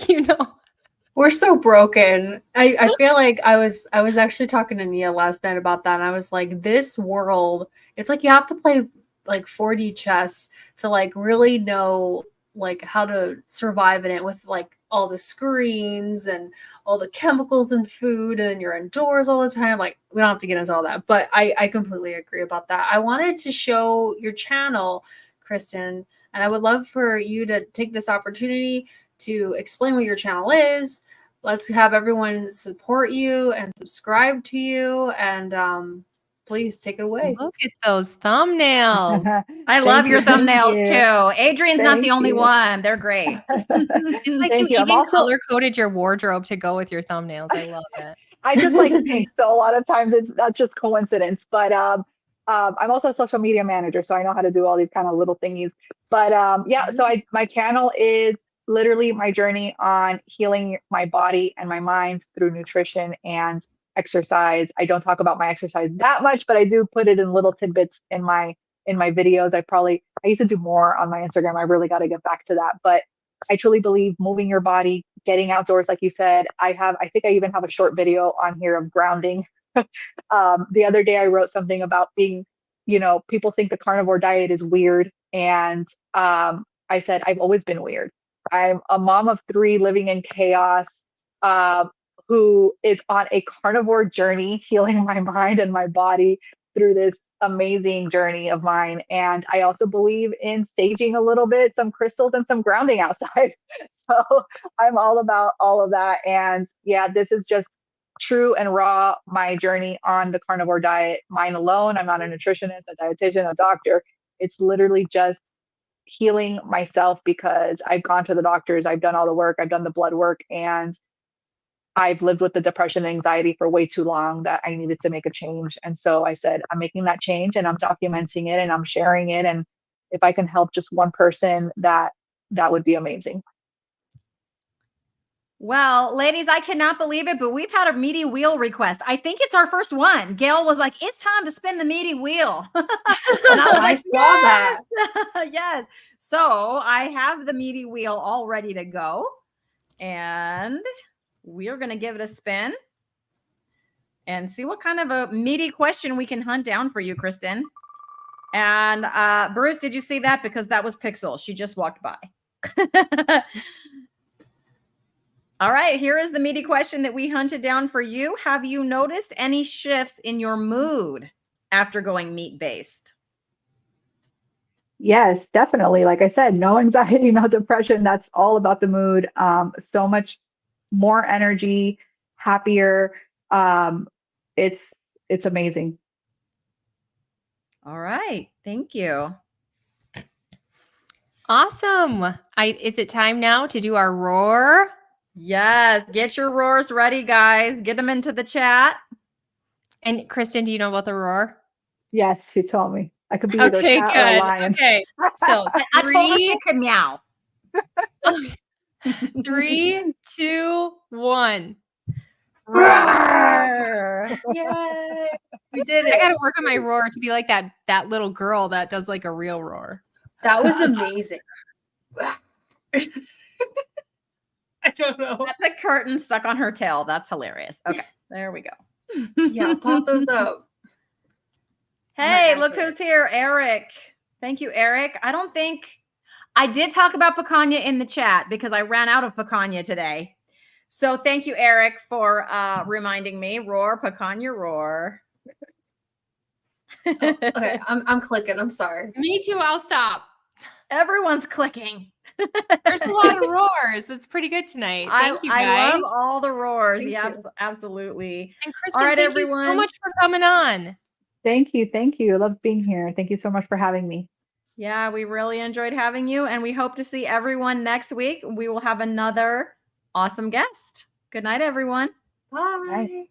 You know? We're so broken. I feel like I was actually talking to Nia last night about that, and I was like, this world, it's like you have to play like 4D chess to like really know like how to survive in it with like all the screens and all the chemicals in food, and you're indoors all the time. Like, we don't have to get into all that, but I completely agree about that. I wanted to show your channel, Kristin, and I would love for you to take this opportunity to explain what your channel is. Let's have everyone support you and subscribe to you, and please take it away. Look at those thumbnails. I love your Thank thumbnails you. too. Adrian's not Thank the only you. one. They're great. It's like Thank you you. I'm even also, color-coded your wardrobe to go with your thumbnails. I love it. I just like pink, so a lot of times that's just coincidence. But I'm also a social media manager, so I know how to do all these kind of little thingies. But yeah, so my channel is literally my journey on healing my body and my mind through nutrition and exercise. I don't talk about my exercise that much, but I do put it in little tidbits in my videos. I used to do more on my Instagram. I really got to get back to that. But I truly believe moving your body, getting outdoors, like you said. I think I even have a short video on here of grounding. The other day I wrote something about being, people think the carnivore diet is weird. And I said, I've always been weird. I'm a mom of 3 living in chaos, who is on a carnivore journey, healing my mind and my body through this amazing journey of mine. And I also believe in staging a little bit, some crystals and some grounding outside. So I'm all about all of that. And yeah, this is just true and raw, my journey on the carnivore diet, mine alone. I'm not a nutritionist, a dietitian, a doctor. It's literally just healing myself, because I've gone to the doctors, I've done all the work, I've done the blood work, and I've lived with the depression and anxiety for way too long that I needed to make a change. And so I said, I'm making that change, and I'm documenting it, and I'm sharing it. And if I can help just one person, that would be amazing. Well, ladies, I cannot believe it, but we've had a meaty wheel request. I think it's our first one. Gail was like, it's time to spin the meaty wheel. And I was like, saw that. Yes. So I have the meaty wheel all ready to go. And we're going to give it a spin and see what kind of a meaty question we can hunt down for you, Kristin. And Bruce, did you see that? Because that was Pixel. She just walked by. All right, here is the meaty question that we hunted down for you. Have you noticed any shifts in your mood after going meat-based? Yes, definitely. Like I said, no anxiety, no depression. That's all about the mood. So much more energy, happier. It's amazing. All right, thank you. Awesome. Is it time now to do our roar? Yes, get your roars ready, guys. Get them into the chat. And Kristin, do you know about the roar? Yes, she told me. I could be either a cat or a lion. Okay, so I told her she could meow. 3, 2, 1. Roar. Yay! We did I it. gotta work on my roar to be like that little girl that does like a real roar. That was amazing. I don't know. That's a curtain stuck on her tail. That's hilarious. Okay, there we go. Yeah, pop those up. Hey, look who's here, Eric. Thank you, Eric. I did talk about picanha in the chat because I ran out of picanha today. So thank you, Eric, for reminding me. Roar, picanha, roar. Oh, okay, I'm clicking. I'm sorry. Me too. I'll stop. Everyone's clicking. There's a lot of roars. It's pretty good tonight. Thank you, guys. I love all the roars. Thank Yeah, you. absolutely. And Kristin, All right, thank everyone. you so much for coming on. Thank you. Thank you. I love being here. Thank you so much for having me. Yeah, we really enjoyed having you, and we hope to see everyone next week. We will have another awesome guest. Good night, everyone. Bye. Bye.